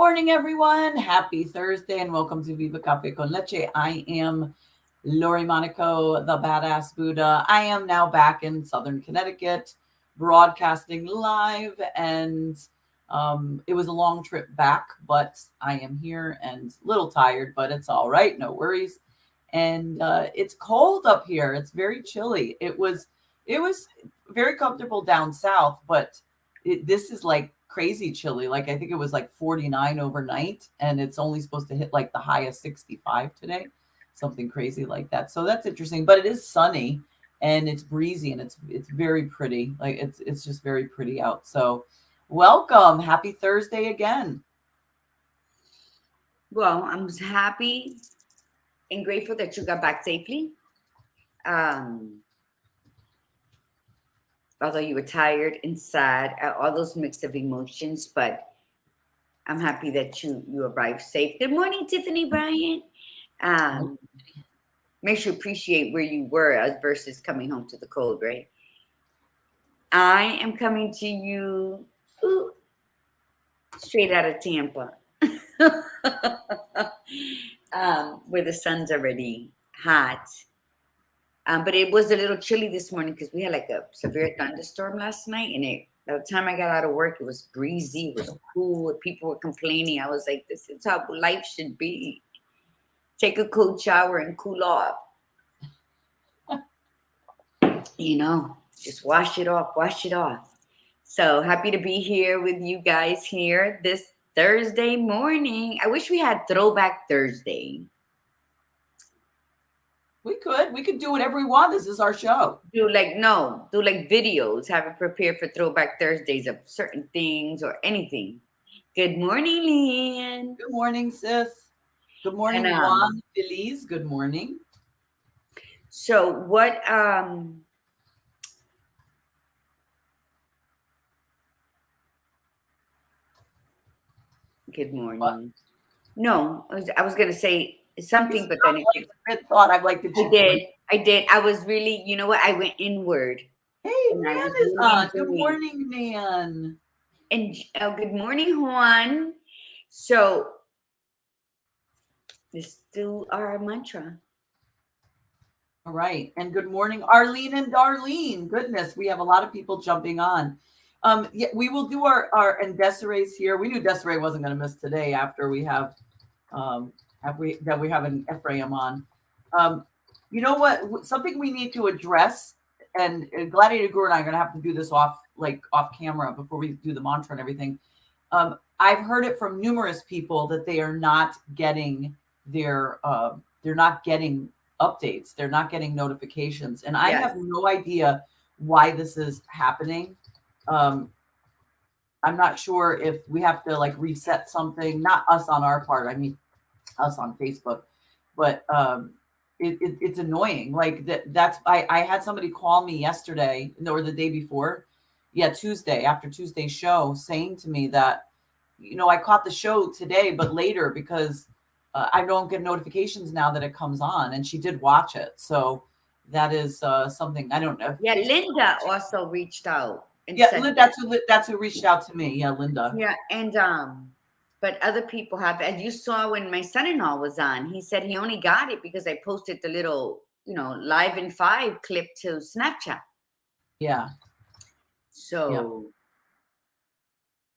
morning, everyone. Happy Thursday and welcome to Viva Cafe con Leche. I am Lori Monaco, the Badass Buddha. I am now back in Southern Connecticut, broadcasting live, and it was a long trip back, but I am here and a little tired, but it's all right. No worries. And it's cold up here. It's very chilly. It was very comfortable down south, but this is like crazy chilly. Like I think it was like 49 overnight, and it's only supposed to hit like the high of 65 today, something crazy like that. So that's interesting. But it is sunny and it's breezy and it's very pretty. Like it's just very pretty out. So welcome, happy Thursday again. Well, I'm happy and grateful that you got back safely. Although you were tired and sad, all those mix of emotions, but I'm happy that you arrived safe. Good morning, Tiffany Bryant. Makes you appreciate where you were versus coming home to the cold, right? I am coming to you straight out of Tampa, where the sun's already hot. But it was a little chilly this morning because we had like a severe thunderstorm last night. And by the time I got out of work, it was breezy. It was cool. People were complaining. I was like, this is how life should be. Take a cold shower and cool off. Just wash it off. So happy to be here with you guys here this Thursday morning. I wish we had Throwback Thursday. We could do whatever we want. This is our show. Do videos, have it prepared for Throwback Thursdays of certain things or anything. Good morning, Leanne. Good morning, sis. Good morning, Juan Feliz. Good morning. So what, good morning. What? No, I was going to say something, but then I'd like to. I did. I was really, you know what? I went inward. Hey, Nan is on. Good morning, Nan. And good morning, Juan. So let's do our mantra. All right. And good morning, Arlene and Darlene. Goodness, we have a lot of people jumping on. Yeah, we will do our and Desiree's here. We knew Desiree wasn't going to miss today after we have we have an Efraim on. You know what? Something we need to address, and Gladiator Guru and I are going to have to do this off camera before we do the mantra and everything. I've heard it from numerous people that they are not getting they're not getting updates. They're not getting notifications, and I have no idea why this is happening. I'm not sure if we have to reset something. Not us on our part. I mean, us on Facebook, but it's annoying. Like that's I had somebody call me yesterday or the day before, Tuesday, after Tuesday's show, saying to me that I caught the show today but later because I don't get notifications now that it comes on, and she did watch it. So that is something I don't know. Yeah, Linda also reached out. That's who reached out to me. Yeah, Linda. Yeah, and but other people have, as you saw when my son-in-law was on, he said he only got it because I posted the little, Live in 5 clip to Snapchat. Yeah. So.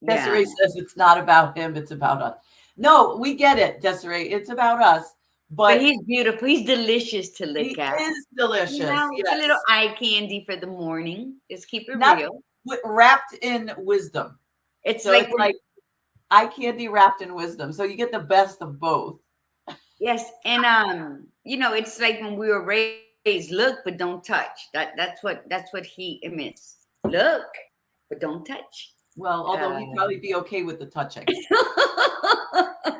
Yeah. Desiree says it's not about him, it's about us. No, we get it, Desiree. It's about us. But he's beautiful. He's delicious to look at. He is delicious. Yes. A little eye candy for the morning. Just keep it real. Wrapped in wisdom. It's like eye candy wrapped in wisdom. So you get the best of both. Yes. And it's like when we were raised, look but don't touch. That's what he emits. Look, but don't touch. Well, although he'd probably be okay with the touching.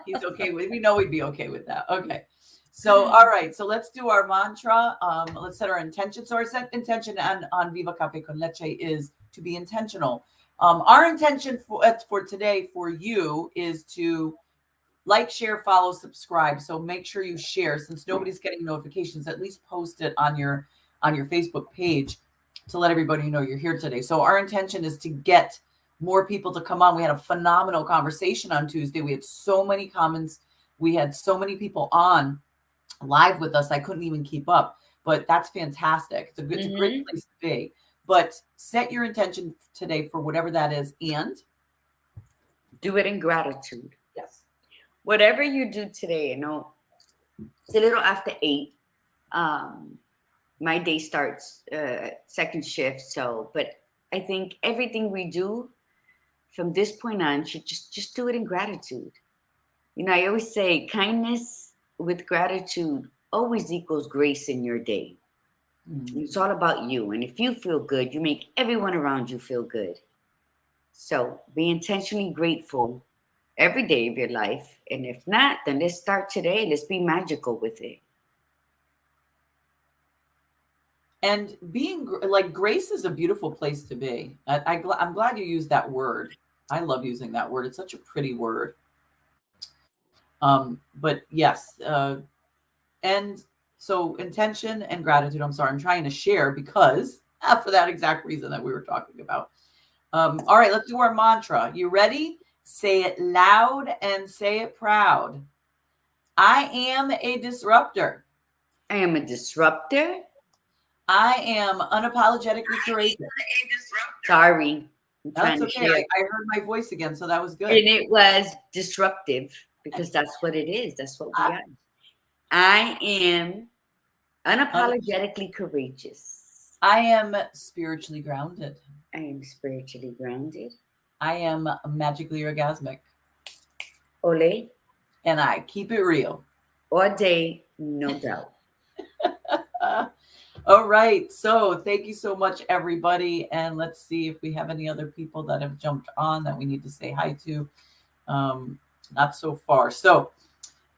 He's okay with, we know he'd be okay with that. Okay. So, all right. So let's do our mantra. Let's set our intention. So our set intention on Viva Cafe con Leche is to be intentional. Our intention for today for you is to like, share, follow, subscribe. So make sure you share, since nobody's getting notifications, at least post it on your Facebook page to let everybody know you're here today. So our intention is to get more people to come on. We had a phenomenal conversation on Tuesday. We had so many comments. We had so many people on live with us. I couldn't even keep up, but that's fantastic. It's a great place to be. But set your intention today for whatever that is, and do it in gratitude. yes, Whatever you do today, it's a little after 8. My day starts second shift, but I think everything we do from this point on should just do it in gratitude. I always say kindness with gratitude always equals grace in your day. It's all about you. And if you feel good, you make everyone around you feel good. So be intentionally grateful every day of your life. And if not, then let's start today. Let's be magical with it. and being like, grace is a beautiful place to be. I'm glad you used that word. I love using that word. It's such a pretty word. But yes, and so intention and gratitude. I'm sorry, I'm trying to share because for that exact reason that we were talking about. All right, let's do our mantra. You ready? Say it loud and say it proud. I am a disruptor. I am a disruptor. I am unapologetically courageous. Sorry. That's okay. I heard my voice again, so that was good. And it was disruptive because that's what it is. That's what we are. I am unapologetically courageous. I am spiritually grounded. I am spiritually grounded. I am magically orgasmic. Ole. And I keep it real. All day, no doubt. All right. So thank you so much, everybody. And let's see if we have any other people that have jumped on that we need to say hi to. Not so far. So,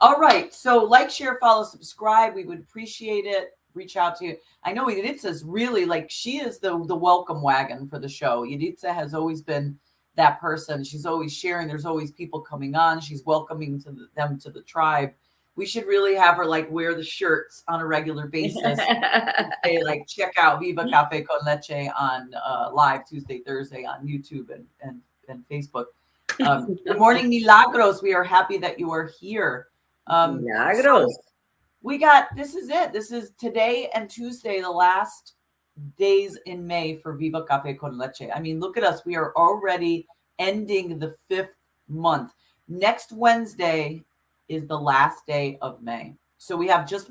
all right. So like, share, follow, subscribe. We would appreciate it. Reach out to you. I know Yeditza's really like, she is the welcome wagon for the show. Yeditza has always been that person. She's always sharing. There's always people coming on. She's welcoming them to the tribe. We should really have her like wear the shirts on a regular basis. And say like, check out Viva Cafe con Leche on live Tuesday, Thursday on YouTube and Facebook. Good morning, Milagros. We are happy that you are here. Milagros. So this is it. This is today and Tuesday, the last days in May for Viva Cafe con Leche. I mean, look at us. We are already ending the 5th month. Next Wednesday is the last day of May. So we have just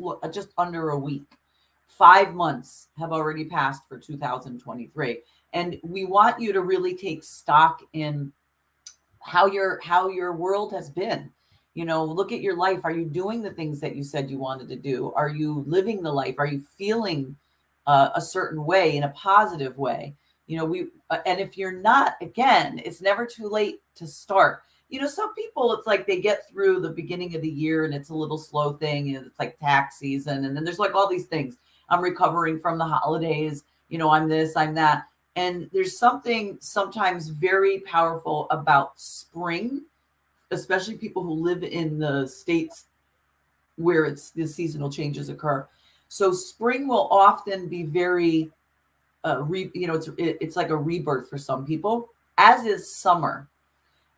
under a week. 5 months have already passed for 2023. And we want you to really take stock in how your world has been. Look at your life. Are you doing the things that you said you wanted to do? Are you living the life? Are you feeling a certain way, in a positive way? And if you're not, again, it's never too late to start. Some people, it's like they get through the beginning of the year and it's a little slow thing, and it's like tax season, and then there's like all these things. I'm recovering from the holidays, I'm this, I'm that. And there's something sometimes very powerful about spring, especially people who live in the states where the seasonal changes occur. So spring will often be very, it's like a rebirth for some people, as is summer.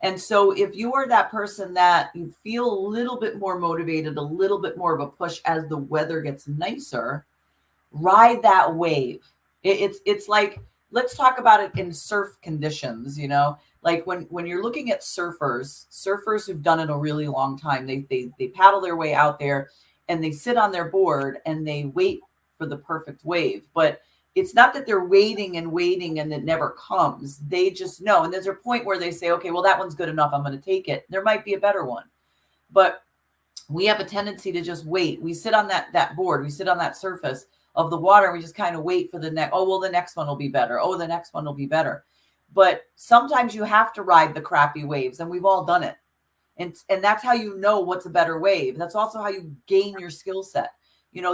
And so if you are that person that you feel a little bit more motivated, a little bit more of a push as the weather gets nicer, ride that wave. It's like, let's talk about it in surf conditions, like when you're looking at surfers who've done it a really long time, they paddle their way out there and they sit on their board and they wait for the perfect wave. But it's not that they're waiting and it never comes. They just know. And there's a point where they say, okay, well, that one's good enough. I'm going to take it. There might be a better one. But we have a tendency to just wait. We sit on that board. We sit on that surface of the water. And we just kind of wait for the next. Oh, well, the next one will be better. Oh, the next one will be better. But sometimes you have to ride the crappy waves. And we've all done it. And that's how you know what's a better wave. That's also how you gain your skill set.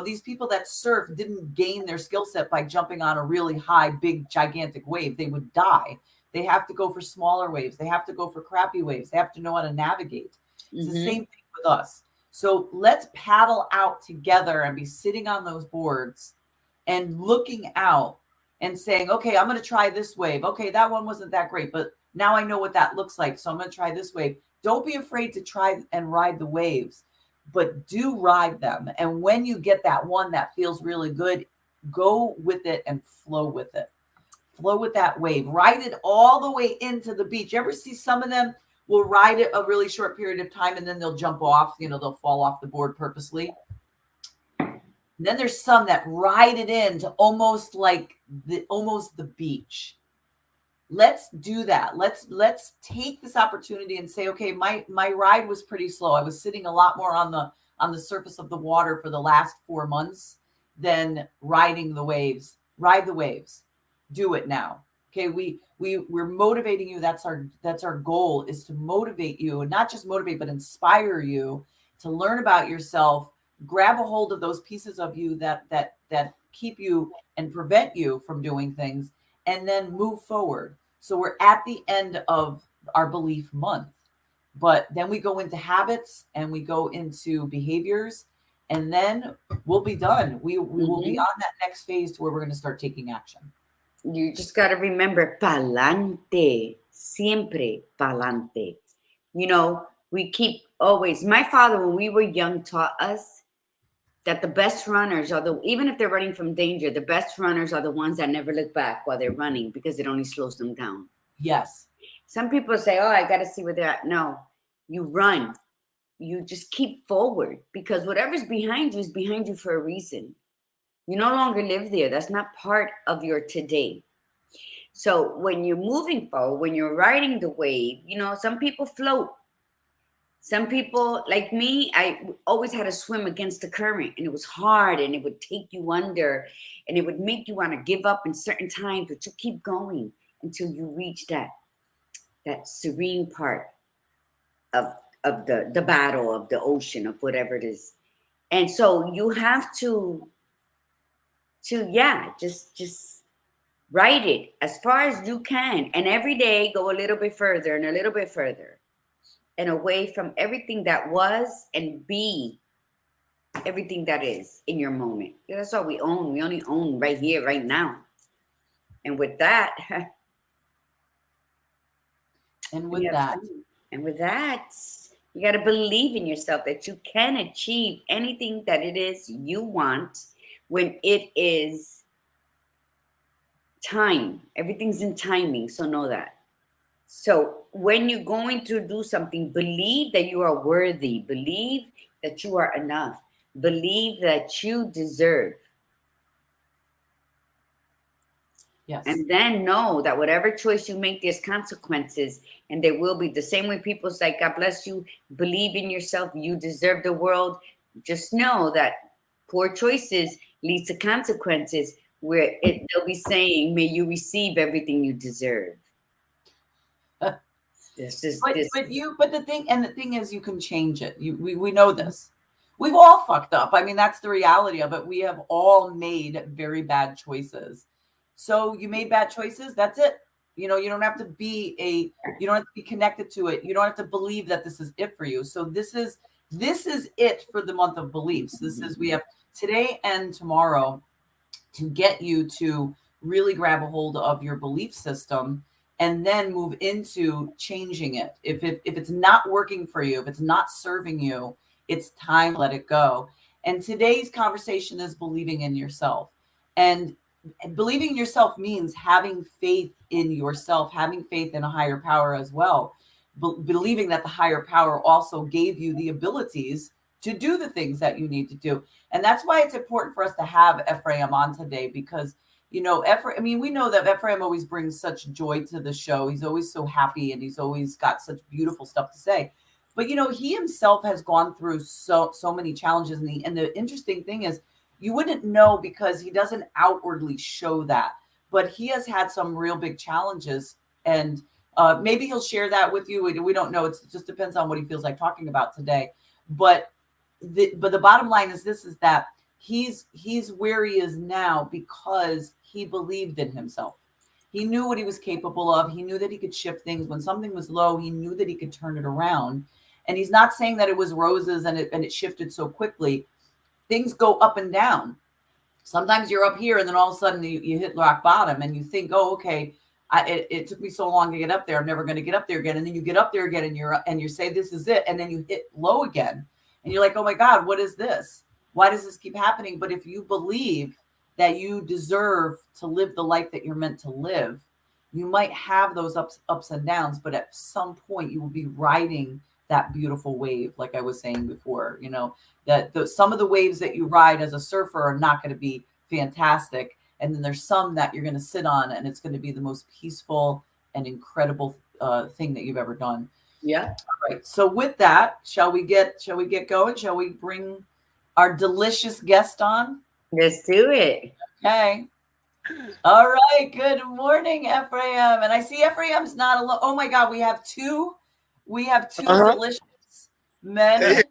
These people that surf didn't gain their skill set by jumping on a really high, big, gigantic wave. They would die. They have to go for smaller waves. They have to go for crappy waves. They have to know how to navigate. It's the same thing with us. So let's paddle out together and be sitting on those boards and looking out and saying, okay, I'm going to try this wave. Okay, that one wasn't that great, but Now I know what that looks like. So I'm going to try this wave. Don't be afraid to try and ride the waves, but do ride them. And when you get that one that feels really good, go with it and flow with it. Flow with that wave. Ride it all the way into the beach. You ever see some of them will ride it a really short period of time and then they'll jump off, they'll fall off the board purposely. And then there's some that ride it into almost like the beach. Let's do that. Let's take this opportunity and say, okay, my ride was pretty slow. I was sitting a lot more on the surface of the water for the last 4 months than riding the waves. Ride the waves. Do it now. Okay, we're motivating you. That's our goal, is to motivate you, and not just motivate, but inspire you to learn about yourself. Grab a hold of those pieces of you that keep you and prevent you from doing things, and then move forward. So we're at the end of our belief month, but then we go into habits and we go into behaviors, and then we'll be done. We will be on that next phase to where we're going to start taking action. You just got to remember, pa'lante, siempre pa'lante. We keep always, my father, when we were young, taught us that the best runners even if they're running from danger, the best runners are the ones that never look back while they're running, because it only slows them down. Yes. Some people say, oh, I got to see where they're at. No, you run. You just keep forward, because whatever's behind you is behind you for a reason. You no longer live there. That's not part of your today. So when you're moving forward, when you're riding the wave, some people float. Some people, like me, I always had to swim against the current, and it was hard, and it would take you under, and it would make you want to give up in certain times, but you keep going until you reach that serene part of the battle, of the ocean, of whatever it is. And so you have to just write it as far as you can, and every day go a little bit further and a little bit further, and away from everything that was, and be everything that is in your moment. That's all we own. We only own right here, right now. And with that, you got to believe in yourself that you can achieve anything that it is you want, when it is time. Everything's in timing, so know that. So when you're going to do something, believe that you are worthy. Believe that you are enough. Believe that you deserve. Yes. And then know that whatever choice you make, there's consequences, and there will be. The same way people say, God bless you, believe in yourself, you deserve the world. Just know that poor choices lead to consequences, where they'll be saying, may you receive everything you deserve. But the thing is, you can change it. We know this. We've all fucked up. I mean, that's the reality of it. We have all made very bad choices. So you made bad choices. That's it. You don't have to be connected to it. You don't have to believe that this is it for you. So this is it for the month of beliefs. We have today and tomorrow to get you to really grab a hold of your belief system, and then move into changing it. If it's not working for you, if it's not serving you, it's time to let it go. And today's conversation is believing in yourself. And believing in yourself means having faith in yourself, having faith in a higher power as well. Believing that the higher power also gave you the abilities to do the things that you need to do. And that's why it's important for us to have Efraim on today, because we know that Efraim always brings such joy to the show. He's always so happy, and he's always got such beautiful stuff to say. But he himself has gone through so many challenges, and the interesting thing is, you wouldn't know because he doesn't outwardly show that, but he has had some real big challenges, and maybe he'll share that with you. We don't know. It just depends on what he feels like talking about today. But the bottom line is that he's where he is now because he believed in himself. He knew what he was capable of. He knew that he could shift things. When something was low, he knew that he could turn it around. And he's not saying that it was roses and it shifted so quickly. Things go up and down. Sometimes you're up here and then all of a sudden you hit rock bottom and you think, oh, okay, It took me so long to get up there. I'm never going to get up there again. And then you get up there again, and you say, this is it. And then you hit low again. And you're like, oh my God, what is this? Why does this keep happening? But if you believe that you deserve to live the life that you're meant to live, you might have those ups and downs, but at some point you will be riding that beautiful wave. Like I was saying before, that some of the waves that you ride as a surfer are not going to be fantastic. And then there's some that you're going to sit on and it's going to be the most peaceful and incredible thing that you've ever done. Yeah. All right. So with that, shall we get going? Shall we bring our delicious guest on? Let's do it. Okay. All right. Good morning, Efraim. And I see Ephraim's not alone. Oh my God. We have two delicious men.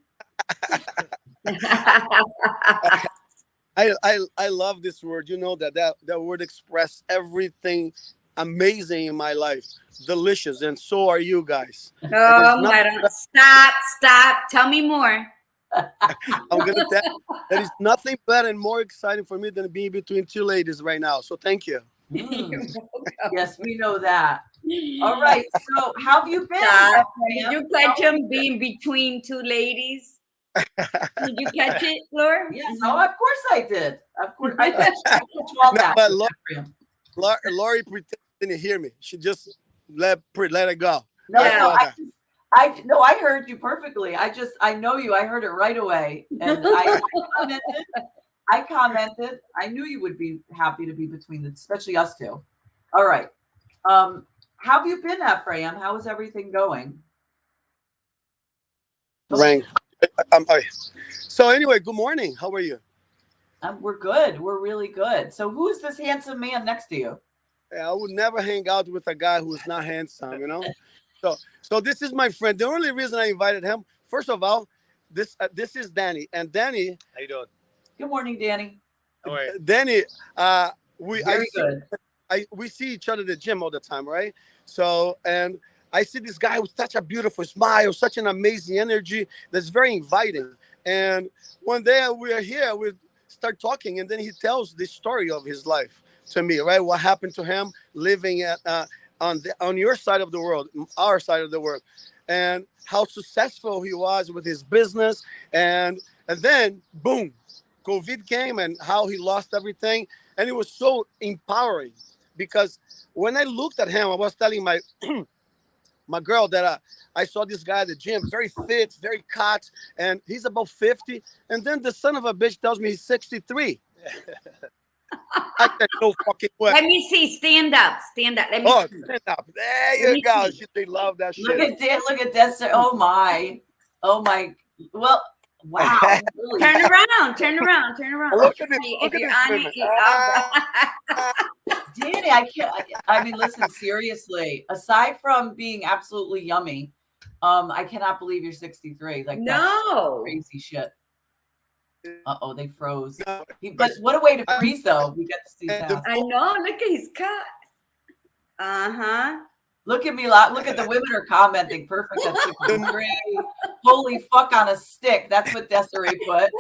I love this word. You know that word express everything amazing in my life. Delicious, and so are you guys. Oh, I don't stop. Tell me more. I'm gonna tell you, there is nothing better and more exciting for me than being between two ladies right now. So thank you. Yes, we know that. All right. So how have you been? Did you catch him being between two ladies? Did you catch it, Laura? Yes. Oh, of course I did. Of course I catch all that. But Lori didn't hear me. She just let it go. No, I heard you perfectly. I know you. I heard it right away, and I commented. I knew you would be happy to be between especially us two. All right. How have you been, Efraim? How is everything going? Rang. So anyway, good morning. How are you? We're good. We're really good. So who is this handsome man next to you? I would never hang out with a guy who is not handsome, So this is my friend. The only reason I invited him, first of all, this is Danny. And Danny, how you doing? Good morning, Danny. How are you? Danny, good. We see each other at the gym all the time, right? So, and I see this guy with such a beautiful smile, such an amazing energy that's very inviting. And one day we are here, we start talking, and then he tells the story of his life to me, right? What happened to him living on your side of the world, our side of the world, and how successful he was with his business. And then, boom, COVID came and how he lost everything. And it was so empowering because when I looked at him, I was telling my my girl that I saw this guy at the gym, very fit, very cut, and he's about 50. And then the son of a bitch tells me he's 63. I said, no fucking way. Let me see. Stand up. Stand up. Let me see. Stand up. There you go. They love that shit. Look at that. Oh my. Well, wow. Really. Turn around. Look at this. Danny, I can't. I mean, listen, seriously. Aside from being absolutely yummy, I cannot believe you're 63. Like, that's crazy shit. Uh-oh, they froze. But what a way to freeze, though. We get to see that. I know. Look at his cut. Uh-huh. Look at me. Look at the women are commenting. Perfect. That's 63. Holy fuck on a stick. That's what Desiree put.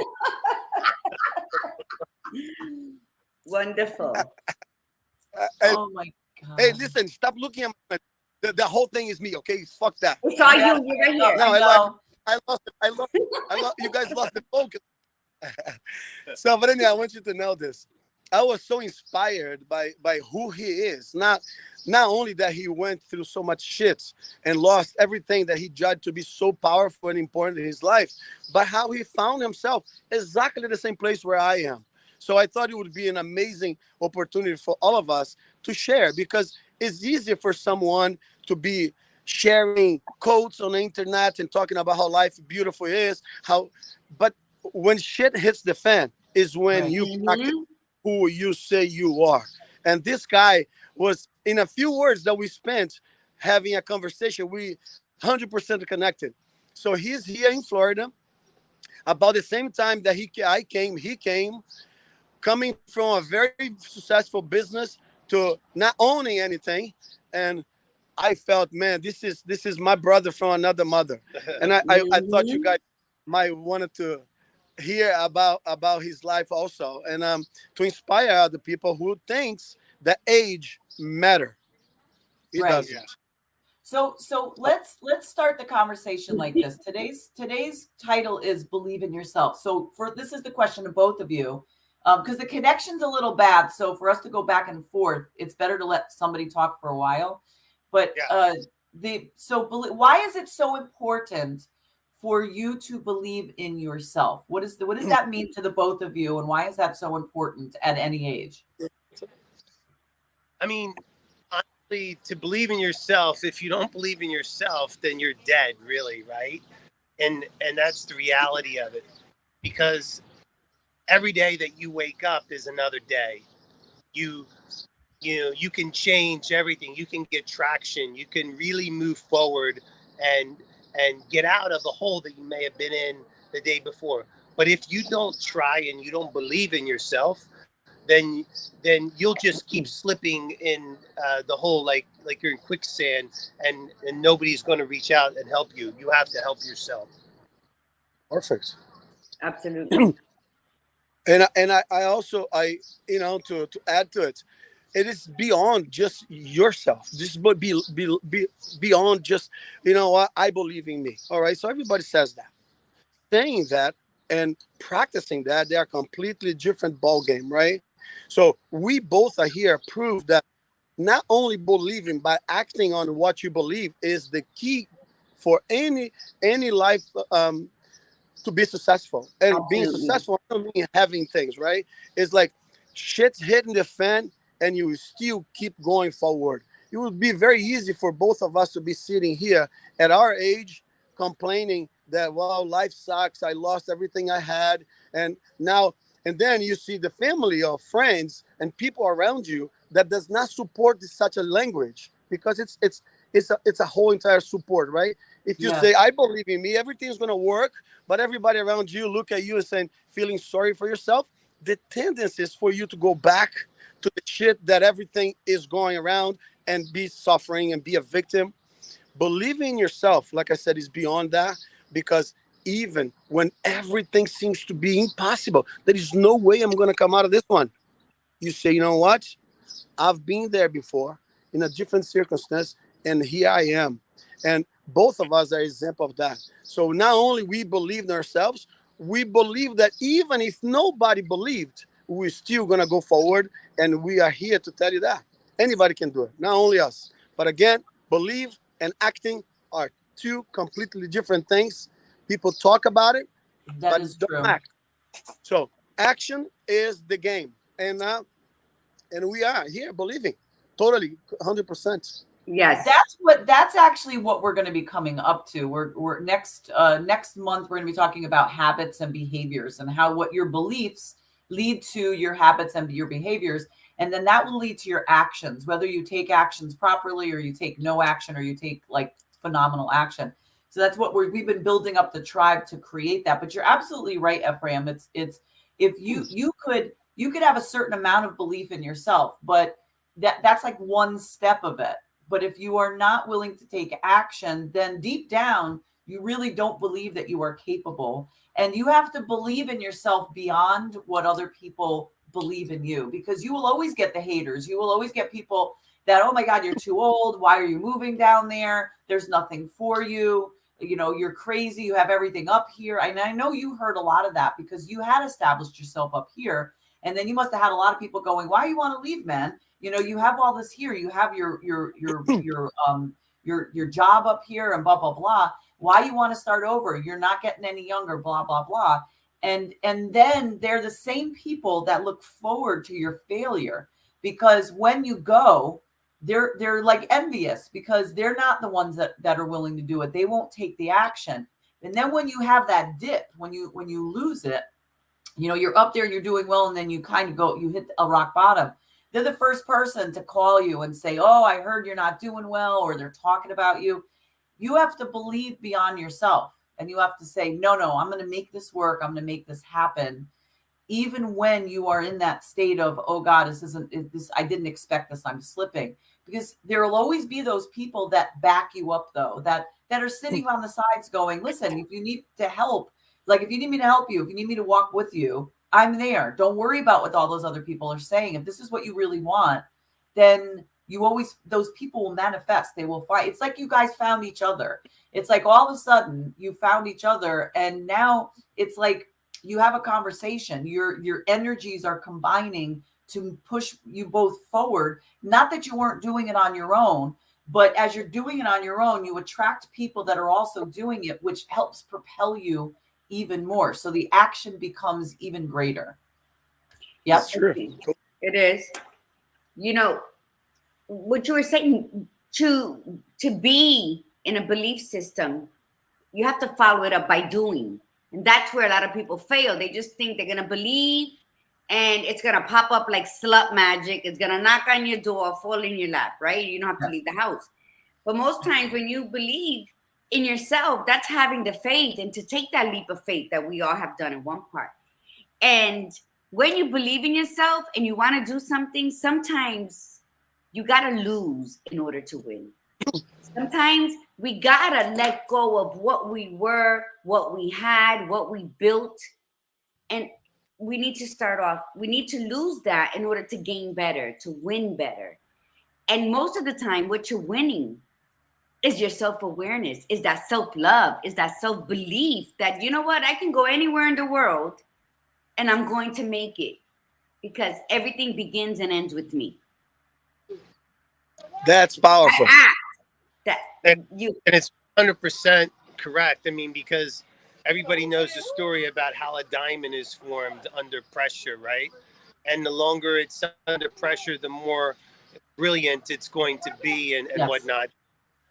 Wonderful. Oh, my God. Hey, listen. Stop looking at me. The whole thing is me, okay? Fuck that. It's all you. You're right here. No, I lost it. You guys lost the focus. So, but anyway, I want you to know this. I was so inspired by who he is. Not only that he went through so much shit and lost everything that he judged to be so powerful and important in his life, but how he found himself exactly the same place where I am. So I thought it would be an amazing opportunity for all of us to share, because it's easier for someone to be sharing quotes on the internet and talking about how life beautiful is, but when shit hits the fan is when you practice who you say you are. And this guy was, in a few words that we spent having a conversation, we 100% connected. So he's here in Florida about the same time that he came coming from a very successful business to not owning anything. And I felt, man, this is my brother from another mother. And I thought you guys might wanted to hear about his life also, and to inspire other people who thinks that age matter. He Right. doesn't. So let's start the conversation like this. Today's title is Believe in Yourself. So this is the question to both of you, because the connection's a little bad. So for us to go back and forth, it's better to let somebody talk for a while. But why is it so important for you to believe in yourself? What does that mean to the both of you, and why is that so important at any age? I mean, honestly, to believe in yourself, if you don't believe in yourself, then you're dead, really, right? And that's the reality of it. Because every day that you wake up is another day. You can change everything. You can get traction. You can really move forward and get out of the hole that you may have been in the day before. But if you don't try and you don't believe in yourself, then you'll just keep slipping in the hole like you're in quicksand, and nobody's going to reach out and help you. You have to help yourself. Perfect. Absolutely. And I also to add to it, it is beyond just yourself. Just be beyond just what I believe in me. All right. So everybody says that. Saying that and practicing that, they are completely different ball game, right? So we both are here prove that not only believing by acting on what you believe is the key for any life to be successful. And being Absolutely. successful, I don't mean having things, right? It's like shit's hitting the fan and you still keep going forward. It would be very easy for both of us to be sitting here at our age complaining that, well, life sucks, I lost everything I had, and then you see the family or friends and people around you that does not support such a language, because it's a whole entire support, right? If you say I believe in me, everything's going to work, but everybody around you look at you and saying, feeling sorry for yourself, the tendency is for you to go back to the shit that everything is going around and be suffering and be a victim. Believing in yourself, like I said, is beyond that, because even when everything seems to be impossible, there is no way I'm going to come out of this one. You say, you know what? I've been there before in a different circumstance, and here I am. And both of us are example of that. So not only we believe in ourselves, we believe that even if nobody believed, we're still going to go forward. And we are here to tell you that anybody can do it, not only us. But again, believe and acting are two completely different things. People talk about it, but don't act. So action is the game. And we are here believing totally 100%. Yes. That's actually what we're going to be coming up to. We're next month we're going to be talking about habits and behaviors, and how what your beliefs lead to your habits and your behaviors, and then that will lead to your actions, whether you take actions properly or you take no action or you take like phenomenal action. So that's what we've been building up the tribe to create that. But you're absolutely right, Efraim. It's if you could have a certain amount of belief in yourself, but that's like one step of it. But if you are not willing to take action, then deep down, you really don't believe that you are capable. And you have to believe in yourself beyond what other people believe in you, because you will always get the haters. You will always get people that, oh my God, you're too old. Why are you moving down there? There's nothing for you. You're crazy. You have everything up here. And I know you heard a lot of that because you had established yourself up here. And then you must have had a lot of people going, why you want to leave, man? You have all this here. You have your job up here and blah, blah, blah. Why you want to start over? You're not getting any younger, blah, blah, blah. And then they're the same people that look forward to your failure, because when you go, they're like envious because they're not the ones that are willing to do it. They won't take the action. And then when you have that dip, when you lose it, you're up there and you're doing well, and then you kind of you hit a rock bottom. They're the first person to call you and say, oh, I heard you're not doing well, or they're talking about you. You have to believe beyond yourself, and you have to say, no, I'm going to make this work. I'm going to make this happen. Even when you are in that state of, oh God, I didn't expect this, I'm slipping. Because there will always be those people that back you up, though, that are sitting on the sides going, listen, if you need to help, like if you need me to help you, if you need me to walk with you, I'm there. Don't worry about what all those other people are saying. If this is what you really want, then those people will manifest. They will find. It's like you guys found each other. It's like all of a sudden you found each other, and now it's like you have a conversation. Your energies are combining to push you both forward. Not that you weren't doing it on your own, but as you're doing it on your own, you attract people that are also doing it, which helps propel you even more. So the action becomes even greater. Yes, True. It is. You know, what you were saying, to be in a belief system, you have to follow it up by doing. And that's where a lot of people fail. They just think they're going to believe and it's going to pop up like slut magic. It's going to knock on your door, fall in your lap, right? You don't have to leave the house. But most times when you believe in yourself, that's having the faith and to take that leap of faith that we all have done in one part. And when you believe in yourself and you want to do something, sometimes you got to lose in order to win. Sometimes we got to let go of what we were, what we had, what we built. And we need to start off, we need to lose that in order to gain better, to win better. And most of the time, what you're winning is your self-awareness, is that self-love, is that self-belief that, you know what, I can go anywhere in the world and I'm going to make it because everything begins and ends with me. That's powerful. And it's 100% correct. I mean, because everybody knows the story about how a diamond is formed under pressure, right? And the longer it's under pressure, the more brilliant it's going to be and Yes. whatnot.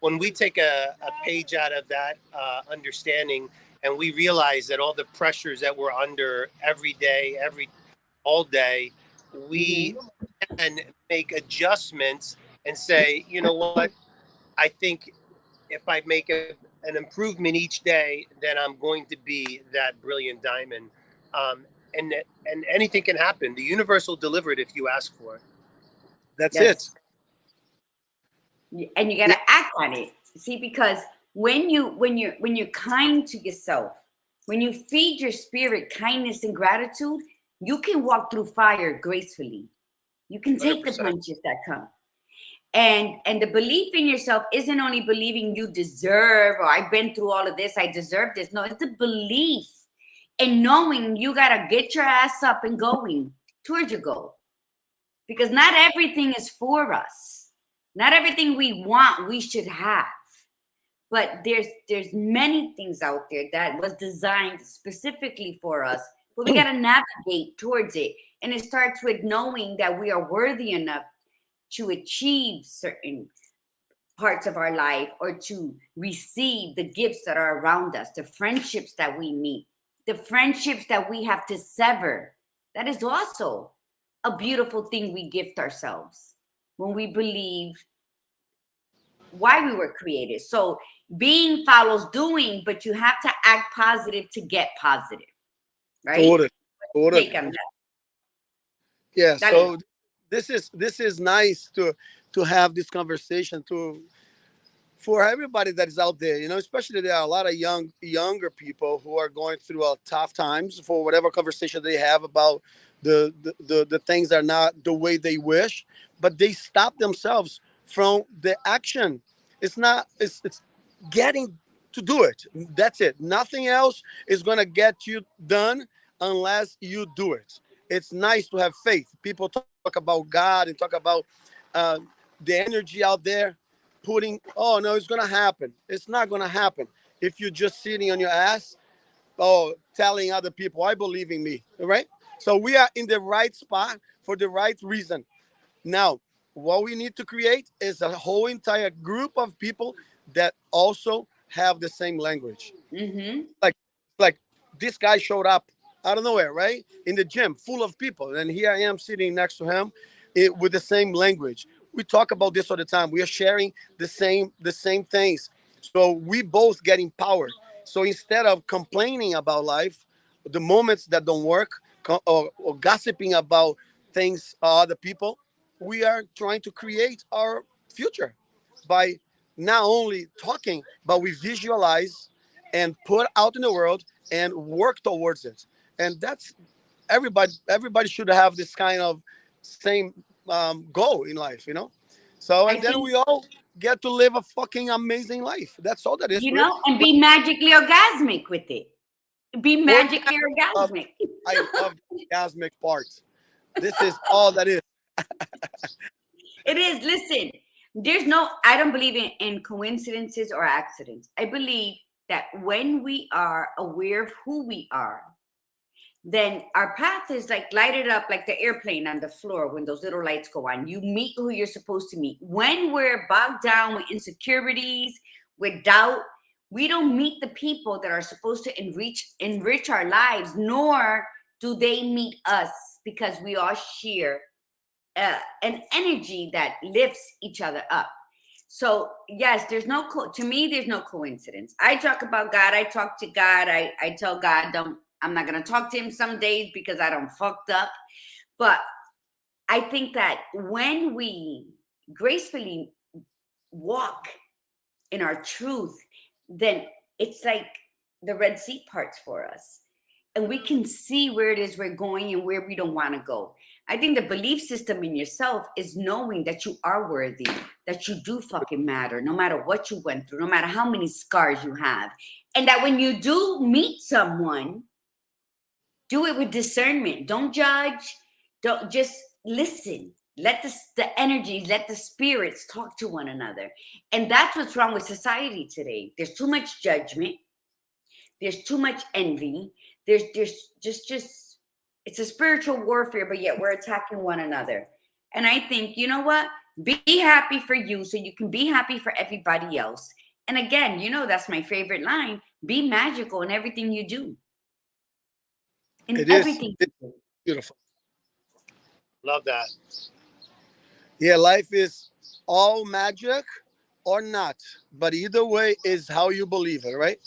When we take a page out of that understanding and we realize that all the pressures that we're under every day, all day, we can make adjustments and say, you know what, I think if I make an improvement each day, then I'm going to be that brilliant diamond. And anything can happen. The universe will deliver it if you ask for it. That's Yes. it. And you got to act on it. See, because when you're kind to yourself, when you feed your spirit kindness and gratitude, you can walk through fire gracefully. You can take 100%. the punches that come. And the belief in yourself isn't only believing you deserve, or I've been through all of this, I deserve this. No, it's the belief and knowing you got to get your ass up and going towards your goal. Because not everything is for us. Not everything we want, we should have. But there's many things out there that was designed specifically for us. But we got to navigate towards it. And it starts with knowing that we are worthy enough to achieve certain parts of our life or to receive the gifts that are around us, the friendships that we meet, the friendships that we have to sever. That is also a beautiful thing we gift ourselves when we believe why we were created. So being follows doing, but you have to act positive to get positive, right? Totally. Take on that. Yeah. Dale. So this is nice to have this conversation for everybody that is out there. You know, especially there are a lot of younger people who are going through tough times for whatever conversation they have about the things that are not the way they wish, but they stop themselves from the action. It's getting to do it. That's it. Nothing else is going to get you done unless you do it. It's nice to have faith. People talk about God and talk about the energy out there putting, oh no, it's going to happen. It's not going to happen if you're just sitting on your ass, telling other people, I believe in me, right? So we are in the right spot for the right reason. Now, what we need to create is a whole entire group of people that also have the same language. Mm-hmm. Like this guy showed up out of nowhere, right? In the gym, full of people. And here I am sitting next to him with the same language. We talk about this all the time. We are sharing the same things. So we both get empowered. So instead of complaining about life, the moments that don't work, or gossiping about things other people, we are trying to create our future by not only talking, but we visualize and put out in the world and work towards it. And that's everybody should have this kind of same goal in life, you know. So, I and then think, we all get to live a fucking amazing life. That's all that is you to it. know, and be magically orgasmic with it. Be magically Love- orgasmic. I love the orgasmic part. This is all that is. It is. Listen, I don't believe in coincidences or accidents. I believe that when we are aware of who we are, then our path is like lighted up like the airplane on the floor when those little lights go on. You meet who you're supposed to meet. When we're bogged down with insecurities, with doubt, we don't meet the people that are supposed to enrich our lives, nor do they meet us, because we all share an energy that lifts each other up. So yes, to me, there's no coincidence. I talk about God. I talk to God. I tell God, I'm not going to talk to him some days because I don't fucked up. But I think that when we gracefully walk in our truth, then it's like the Red Sea parts for us. And we can see where it is we're going and where we don't want to go. I think the belief system in yourself is knowing that you are worthy, that you do fucking matter, no matter what you went through, no matter how many scars you have. And that when you do meet someone, do it with discernment. Don't judge. Don't just listen. Let the energies, let the spirits talk to one another. And that's what's wrong with society today. There's too much judgment. There's too much envy. There's just it's a spiritual warfare, but yet we're attacking one another. And I think, you know what? Be happy for you so you can be happy for everybody else. And again, that's my favorite line. Be magical in everything you do. In everything you do. Beautiful. Love that. Yeah, life is all magic or not, but either way is how you believe it, right?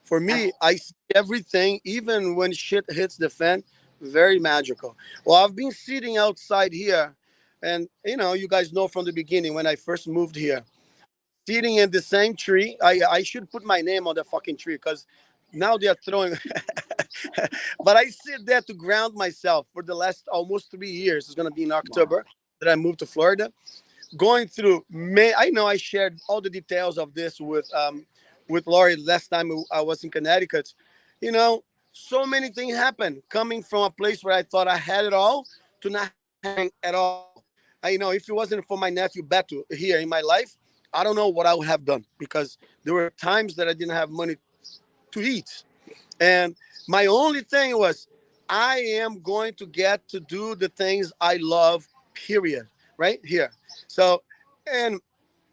For me, I see everything, even when shit hits the fan, very magical. Well, I've been sitting outside here, and you guys know from the beginning when I first moved here, sitting in the same tree. I should put my name on the fucking tree because now they are throwing. But I sit there to ground myself for the last almost 3 years. It's gonna be in October that I moved to Florida. Going through May, I know I shared all the details of this with Lori last time I was in Connecticut. So many things happened coming from a place where I thought I had it all to not having at all. If it wasn't for my nephew Beto here in my life, I don't know what I would have done, because there were times that I didn't have money to eat. And my only thing was, I am going to get to do the things I love, period, right here. So, and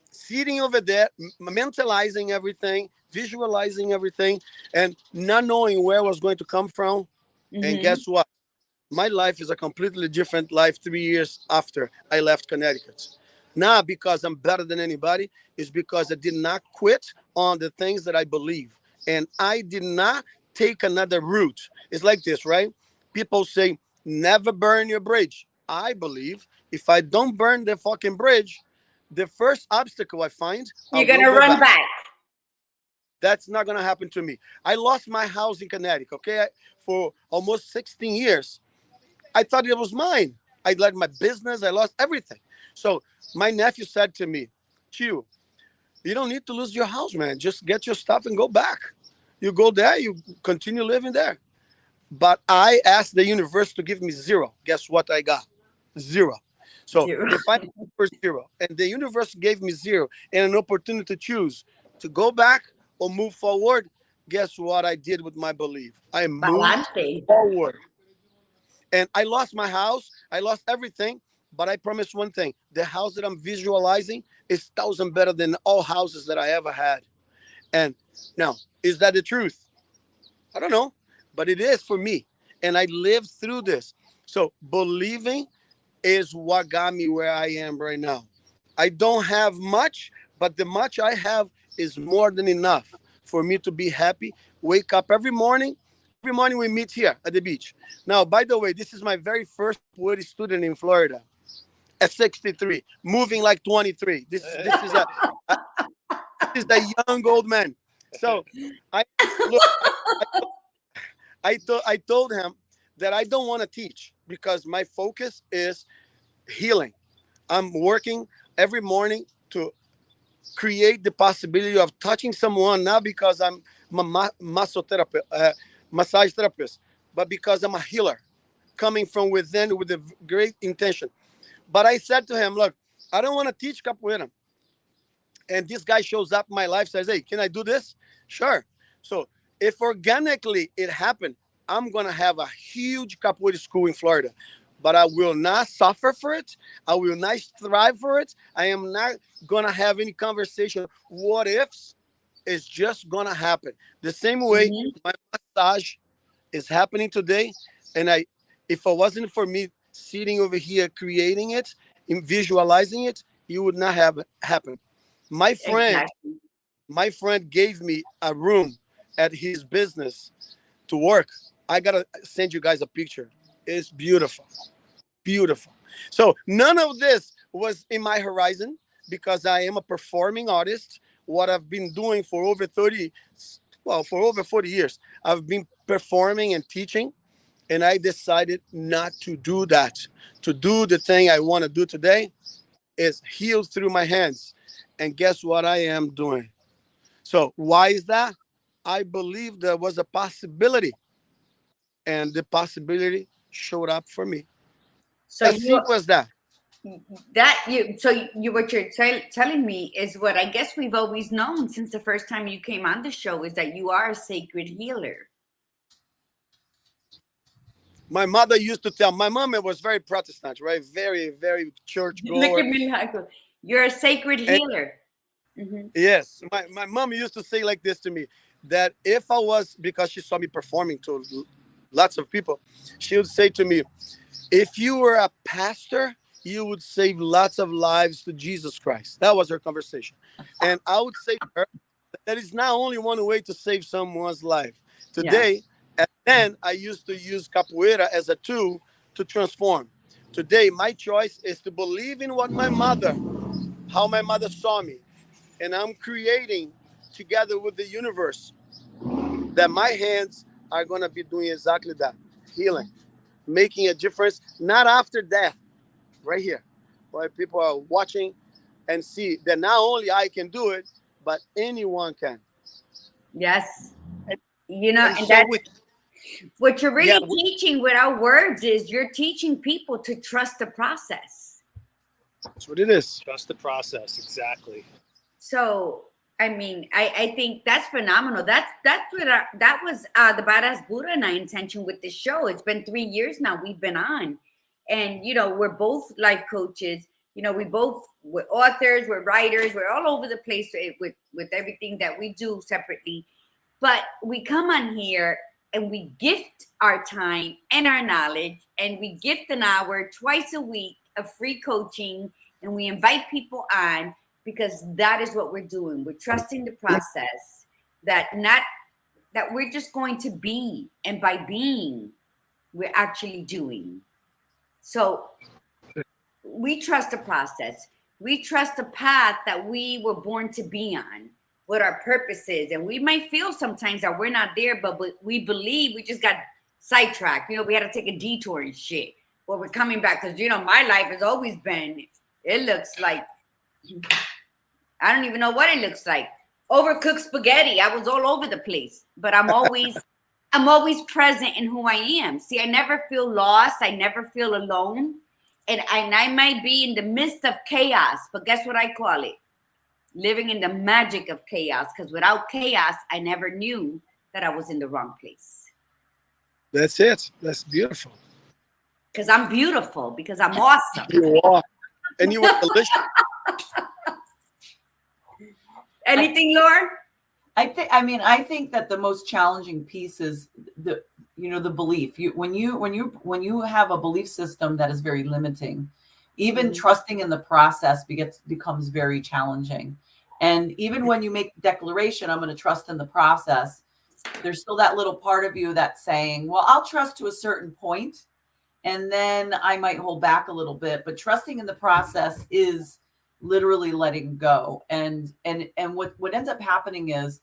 sitting over there, mentalizing everything, visualizing everything, and not knowing where I was going to come from. And guess what? My life is a completely different life 3 years after I left Connecticut. Not because I'm better than anybody, it's because I did not quit on the things that I believe. And I did not take another route. It's like this, right? People say, never burn your bridge. I believe if I don't burn the fucking bridge, the first obstacle I find, You're I will gonna go run back. That's not gonna happen to me. I lost my house in Connecticut, okay, for almost 16 years. I thought it was mine. I let my business, I lost everything. So my nephew said to me, Chew, you don't need to lose your house, man. Just get your stuff and go back. You go there, you continue living there. But I asked the universe to give me zero. Guess what I got? Zero. So Zero. if I for zero and the universe gave me zero and an opportunity to choose to go back or move forward, guess what I did with my belief? I moved Balance. forward. And I lost my house. I lost everything. But I promise one thing. The house that I'm visualizing is 1,000 better than all houses that I ever had. And now, is that the truth? I don't know. But it is for me. And I lived through this. So believing is what got me where I am right now. I don't have much, but the much I have is more than enough for me to be happy. Wake up every morning. Every morning we meet here at the beach. Now, by the way, this is my very first woody student in Florida at 63, moving like 23. This is a young old man. So I look. I told him that I don't want to teach because my focus is healing. I'm working every morning to create the possibility of touching someone, not because I'm a massage therapist, but because I'm a healer coming from within with a great intention. But I said to him, look, I don't want to teach capoeira. And this guy shows up in my life, says, hey, can I do this? Sure. So if organically it happened, I'm going to have a huge capoeira school in Florida. But I will not suffer for it. I will not strive for it. I am not going to have any conversation. What ifs? It's just going to happen. The same way my massage is happening today. And if it wasn't for me sitting over here creating it and visualizing it, it would not have happened. My friend, Exactly. my friend gave me a room at his business to work. I gotta send you guys a picture. It's beautiful, beautiful. So none of this was in my horizon because I am a performing artist. What I've been doing for over 40 years, I've been performing and teaching, and I decided not to do that. To do the thing I want to do today is heal through my hands. And guess what I am doing? So why is that? I believe there was a possibility, and the possibility showed up for me. So As simple as that. What you're telling me is what I guess we've always known since the first time you came on the show, is that you are a sacred healer. My mother used to tell, my mom was very Protestant, right? Very, very church goer. Look at me, you're a sacred healer. Yes, my mom used to say like this to me, that if I was, because she saw me performing to lots of people, she would say to me, if you were a pastor, you would save lots of lives to Jesus Christ. That was her conversation. And I would say to her, that is not only one way to save someone's life. Today, and then I used to use capoeira as a tool to transform. Today, my choice is to believe in what how my mother saw me. And I'm creating together with the universe that my hands are going to be doing exactly that, healing, making a difference, not after death, right here, where people are watching and see that not only I can do it, but anyone can. Yes. And And so that's with what you're really teaching with our words is you're teaching people to trust the process. That's what it is. trust the process, exactly. So, I mean, I think that's phenomenal. That's what that was the Badass Buddha and I intention with the show. It's been 3 years now we've been on, and we're both life coaches. We're authors, we're writers, we're all over the place with everything that we do separately. But we come on here and we gift our time and our knowledge, and we gift an hour twice a week of free coaching, and we invite people on because that is what we're doing. We're trusting the process, that we're just going to be, and by being, we're actually doing. So we trust the process. We trust the path that we were born to be on, what our purpose is. And we might feel sometimes that we're not there, but we believe we just got sidetracked. We had to take a detour and shit. Well, we're coming back because, my life has always been, it looks like, I don't even know what it looks like. Overcooked spaghetti. I was all over the place, but I'm always present in who I am. See, I never feel lost. I never feel alone. And I might be in the midst of chaos, but guess what I call it? Living in the magic of chaos. Because without chaos, I never knew that I was in the wrong place. That's it. That's beautiful. Because I'm beautiful. Because I'm awesome. You are. And you were delicious. Anything, Laura? I think that the most challenging piece is the belief. When you have a belief system that is very limiting, even trusting in the process becomes very challenging. And even when you make the declaration, I'm going to trust in the process, there's still that little part of you that's saying, well, I'll trust to a certain point, and then I might hold back a little bit. But trusting in the process is literally letting go. And what ends up happening is,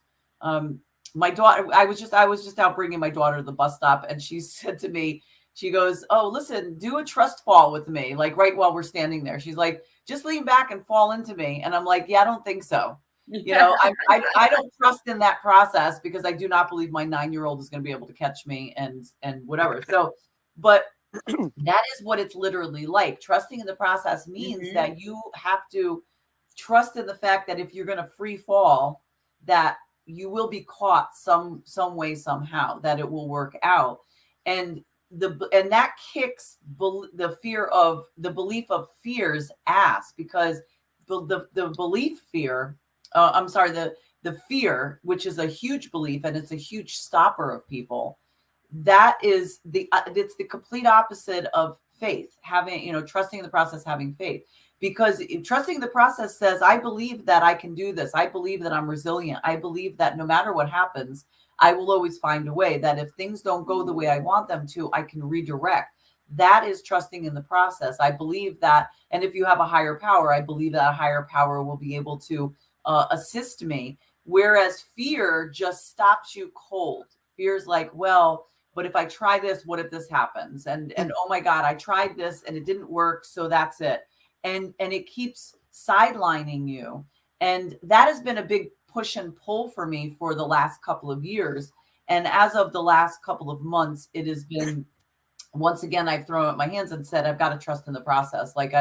my daughter, I was just out bringing my daughter to the bus stop, and she said to me, she goes, oh, listen, do a trust fall with me, like right while we're standing there. She's like, just lean back and fall into me. And I'm like, yeah, I don't think so. You know, I don't trust in that process because I do not believe my 9-year-old is going to be able to catch me and whatever. So, but that is what it's literally like. Trusting in the process means that you have to trust in the fact that if you're going to free fall, that you will be caught some way, somehow, that it will work out. And that kicks the belief of fear's ass, because the belief fear, the fear, which is a huge belief and it's a huge stopper of people, that is it's the complete opposite of faith, having, trusting in the process, having faith. Because trusting the process says, I believe that I can do this. I believe that I'm resilient. I believe that no matter what happens, I will always find a way, that if things don't go the way I want them to, I can redirect. That is trusting in the process. I believe that. And if you have a higher power, I believe that a higher power will be able to assist me. Whereas fear just stops you cold. Fear's like, well, but if I try this, what if this happens? And oh my God, I tried this and it didn't work, so that's it. And it keeps sidelining you. And that has been a big push and pull for me for the last couple of years. And as of the last couple of months, it has been, once again, I've thrown up my hands and said, I've got to trust in the process. Like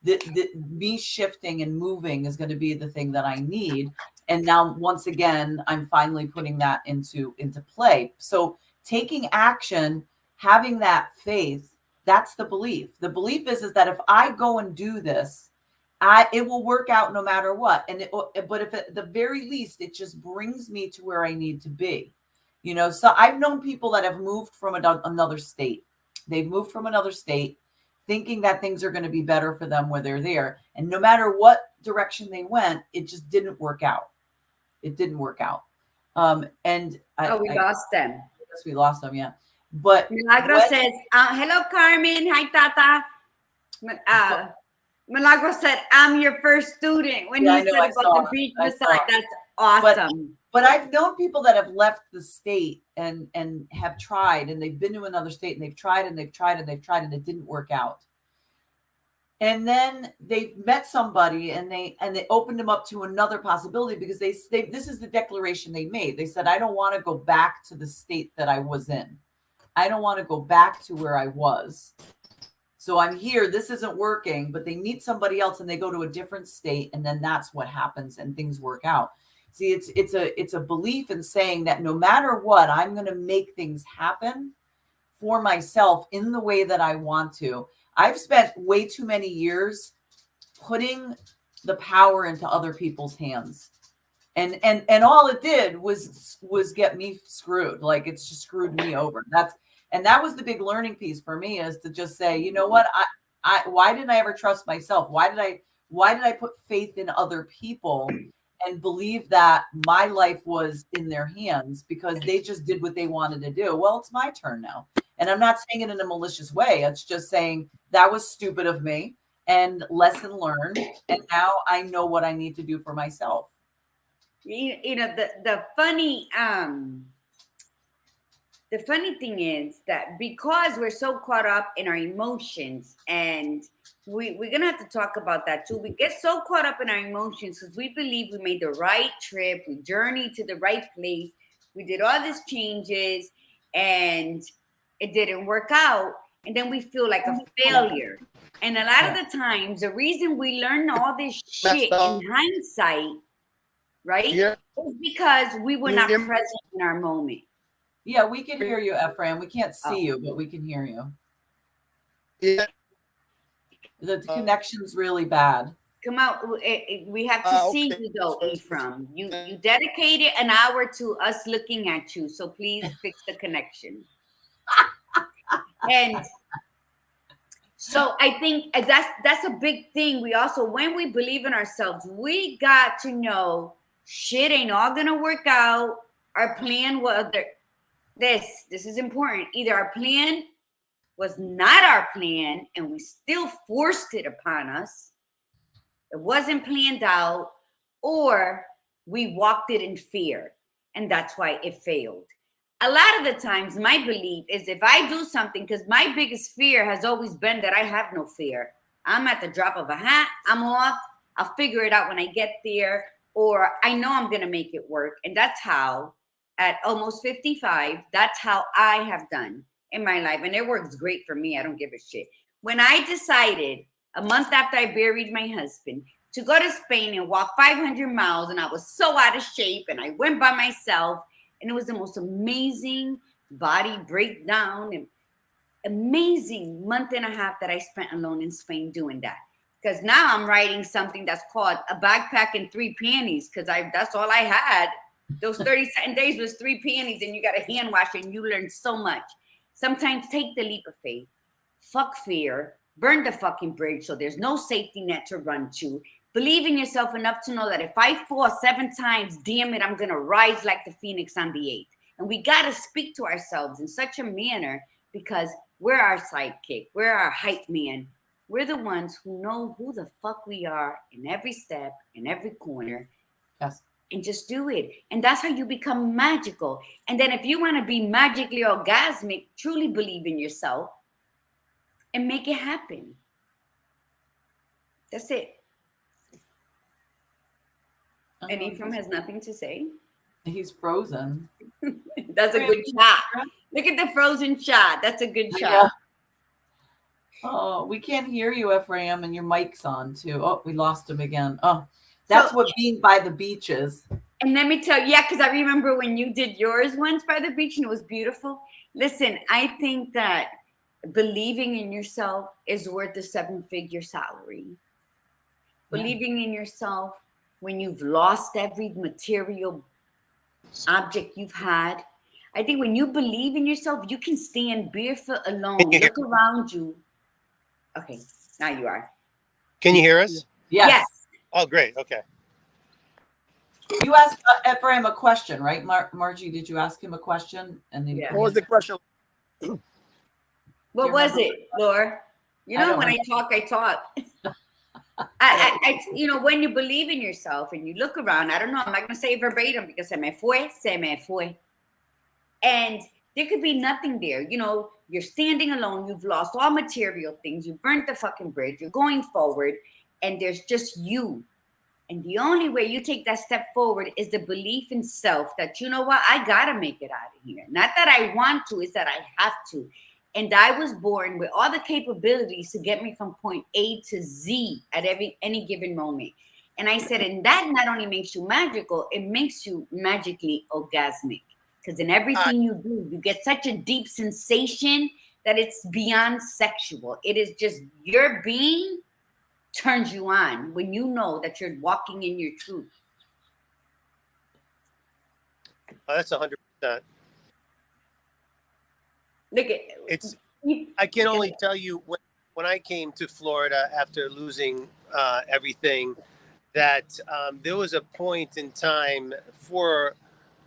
me shifting and moving is going to be the thing that I need. And now, once again, I'm finally putting that into play. So taking action, having that faith, that's the belief. The belief is that if I go and do this, it will work out no matter what. But if at the very least, it just brings me to where I need to be. So I've known people that have moved from another state. They've moved from another state thinking that things are going to be better for them where they're there. And no matter what direction they went, it just didn't work out. It didn't work out. We lost them. Yes, we lost them. Yeah. But Milagro says, hello, Carmen. Hi, Tata. Milagro said, I'm your first student. When you said about the beach beside, that's awesome. But I've known people that have left the state and have tried, and they've been to another state and they've tried and they've tried and they've tried and it didn't work out. And then they met somebody and they opened them up to another possibility, because they this is the declaration they made. They said, I don't want to go back to the state that I was in. I don't want to go back to where I was. So I'm here. This isn't working, but they meet somebody else and they go to a different state. And then that's what happens and things work out. See, it's a belief in saying that no matter what, I'm going to make things happen for myself in the way that I want to. I've spent way too many years putting the power into other people's hands. And all it did was get me screwed. Like, it's just screwed me over. That was the big learning piece for me, is to just say, you know what, why didn't I ever trust myself? Why did I put faith in other people and believe that my life was in their hands because they just did what they wanted to do? Well, it's my turn now. And I'm not saying it in a malicious way. It's just saying that was stupid of me, and lesson learned. And now I know what I need to do for myself. The funny thing is that because we're so caught up in our emotions, and we're going to have to talk about that too. We get so caught up in our emotions because we believe we made the right trip. We journeyed to the right place. We did all these changes and it didn't work out. And then we feel like a failure. And a lot of the times, the reason we learn all this shit in hindsight, right, is because we were not present in our moment. Yeah, we can hear you, Efraim. We can't see you, but we can hear you. Yeah. The connection's really bad. Come out. We have to see you though, Efraim. You dedicated an hour to us looking at you, so please fix the connection. And so I think that's a big thing. We also, when we believe in ourselves, we got to know shit ain't all gonna work out. Our plan was this is important. Either our plan was not our plan and we still forced it upon us. It wasn't planned out, or we walked it in fear, and that's why it failed. A lot of the times, my belief is if I do something, because my biggest fear has always been that I have no fear. I'm at the drop of a hat. I'm off. I'll figure it out when I get there, or I know I'm going to make it work. And that's how, at almost 55, that's how I have done in my life. And it works great for me. I don't give a shit. When I decided a month after I buried my husband to go to Spain and walk 500 miles, and I was so out of shape, and I went by myself, and it was the most amazing body breakdown and amazing month and a half that I spent alone in Spain doing that. Because now I'm writing something that's called a backpack and 3 panties, because that's all I had. Those 37 days was 3 panties, and you got a hand wash, and you learn so much. Sometimes take the leap of faith. Fuck fear. Burn the fucking bridge so there's no safety net to run to. Believe in yourself enough to know that if I fall 7 times, damn it, I'm going to rise like the phoenix on the 8th. And we got to speak to ourselves in such a manner, because we're our sidekick. We're our hype man. We're the ones who know who the fuck we are in every step, in every corner. Yes. And just do it. And that's how you become magical. And then if you want to be magically orgasmic, truly believe in yourself and make it happen. That's it. And Efraim has nothing to say. He's frozen. That's a good shot. Look at the frozen shot. That's a good shot. Yeah. Oh, we can't hear you, Ephraim, and your mic's on too. Oh, we lost him again. Oh, that's what being by the beach is. And let me tell you, because I remember when you did yours once by the beach and it was beautiful. Listen, I think that believing in yourself is worth a 7-figure salary. Yeah. Believing in yourself when you've lost every material object you've had. I think when you believe in yourself, you can stand barefoot alone. Look around you. Okay, now you are. Can you hear us? Yes. Oh, great. Okay. You asked Efraim a question, right? Margie, did you ask him a question? And then What was the question? What was it, Laura? You know, when I talk. When you believe in yourself and you look around, I don't know, I'm not going to say verbatim because se me fue. And there could be nothing there. You know, you're standing alone. You've lost all material things. You burnt the fucking bridge. You're going forward and there's just you. And the only way you take that step forward is the belief in self that, you know what, I got to make it out of here. Not that I want to, it's that I have to. And I was born with all the capabilities to get me from point A to Z at any given moment. And I said, and that not only makes you magical, it makes you magically orgasmic. Because in everything you do, you get such a deep sensation that it's beyond sexual. It is just your being turns you on when you know that you're walking in your truth. Oh, that's 100%. Look at it's. I can only tell you when I came to Florida after losing everything, that there was a point in time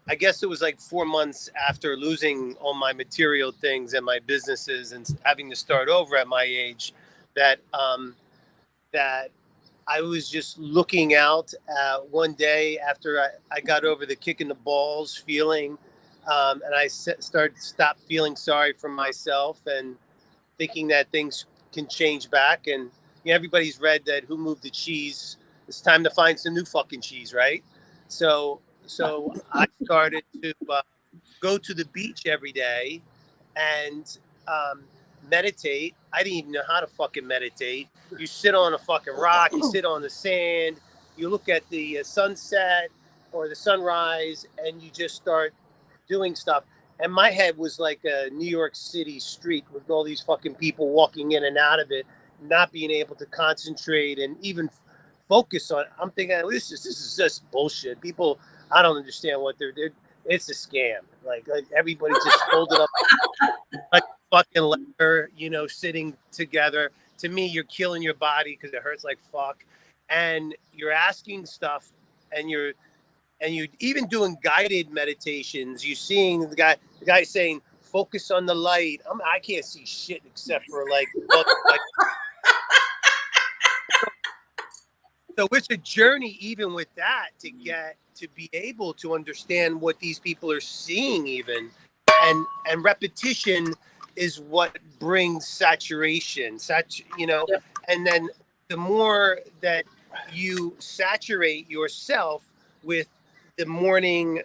I guess it was like 4 months after losing all my material things and my businesses and having to start over at my age, that I was just looking out one day after I got over the kick in the balls feeling, and I stopped feeling sorry for myself and thinking that things can change back. And everybody's read that Who Moved the Cheese? It's time to find some new fucking cheese, right? So I started to go to the beach every day and meditate. I didn't even know how to fucking meditate. You sit on a fucking rock, you sit on the sand, you look at the sunset or the sunrise, and you just start doing stuff. And my head was like a New York City street with all these fucking people walking in and out of it, not being able to concentrate and even focus on it. I'm thinking, this is just bullshit. People, I don't understand what they're doing. It's a scam. Like everybody just folded up like fucking leather, sitting together. To me, you're killing your body because it hurts like fuck. And you're asking stuff, and you're even doing guided meditations. You're seeing the guy saying, focus on the light. I can't see shit except for like so it's a journey even with that to get to be able to understand what these people are seeing even. And repetition is what brings saturation. And then the more that you saturate yourself with the morning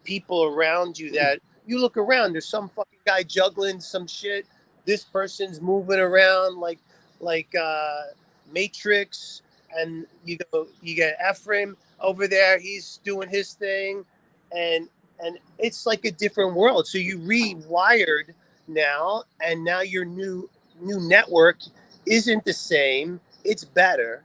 people around you, that you look around, there's some fucking guy juggling some shit. This person's moving around like Matrix, and you get Efraim over there, he's doing his thing, and it's like a different world. So you rewired now, and now your new network isn't the same. It's better.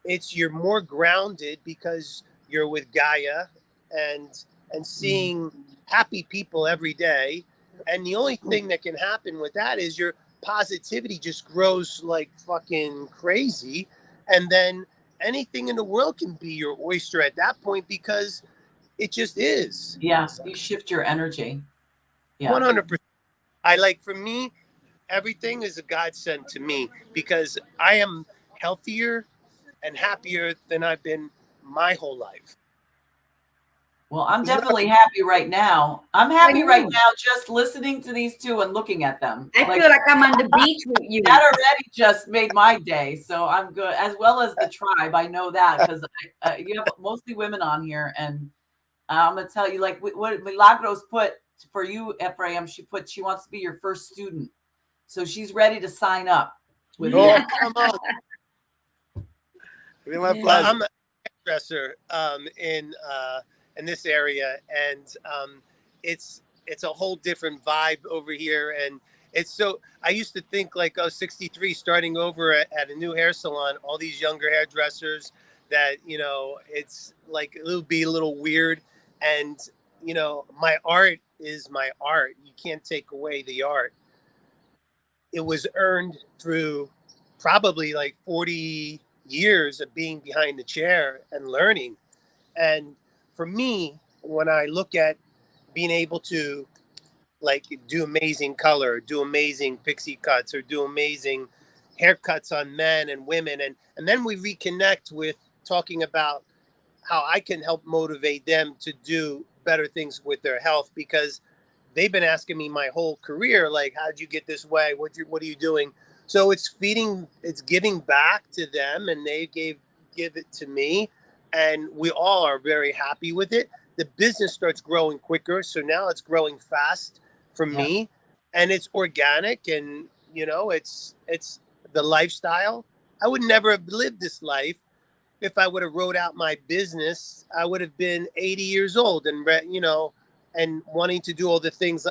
You're more grounded because you're with Gaia, and seeing happy people every day. And the only thing that can happen with that is your positivity just grows like fucking crazy. And then anything in the world can be your oyster at that point, because it just is. Yeah, you shift your energy. Yeah. 100%. For me, everything is a godsend to me, because I am healthier and happier than I've been my whole life. Well, I'm definitely happy right now. I'm happy right now just listening to these two and looking at them. I feel like I'm on the beach with you. That already just made my day. So I'm good, as well as the tribe. I know that because you have mostly women on here. And I'm going to tell you, like what Milagros put for you, Efraim, she wants to be your first student. So she's ready to sign up with you. Come on. My pleasure. Well, I'm a hairdresser in this area, and it's a whole different vibe over here. And it's so, I used to think like, 63, starting over at a new hair salon, all these younger hairdressers, that it's like it'll be a little weird. And my art is my art. You can't take away the art. It was earned through probably like 40 years of being behind the chair and learning. And for me, when I look at being able to like do amazing color, do amazing pixie cuts, or do amazing haircuts on men and women, and then we reconnect with talking about how I can help motivate them to do better things with their health, because they've been asking me my whole career, like, how'd you get this way? What are you doing? So it's giving back to them, and they give it to me, and we all are very happy with it. The business starts growing quicker, so now it's growing fast for me, and it's organic, and it's the lifestyle. I would never have lived this life if I would have wrote out my business. I would have been 80 years old and and wanting to do all the things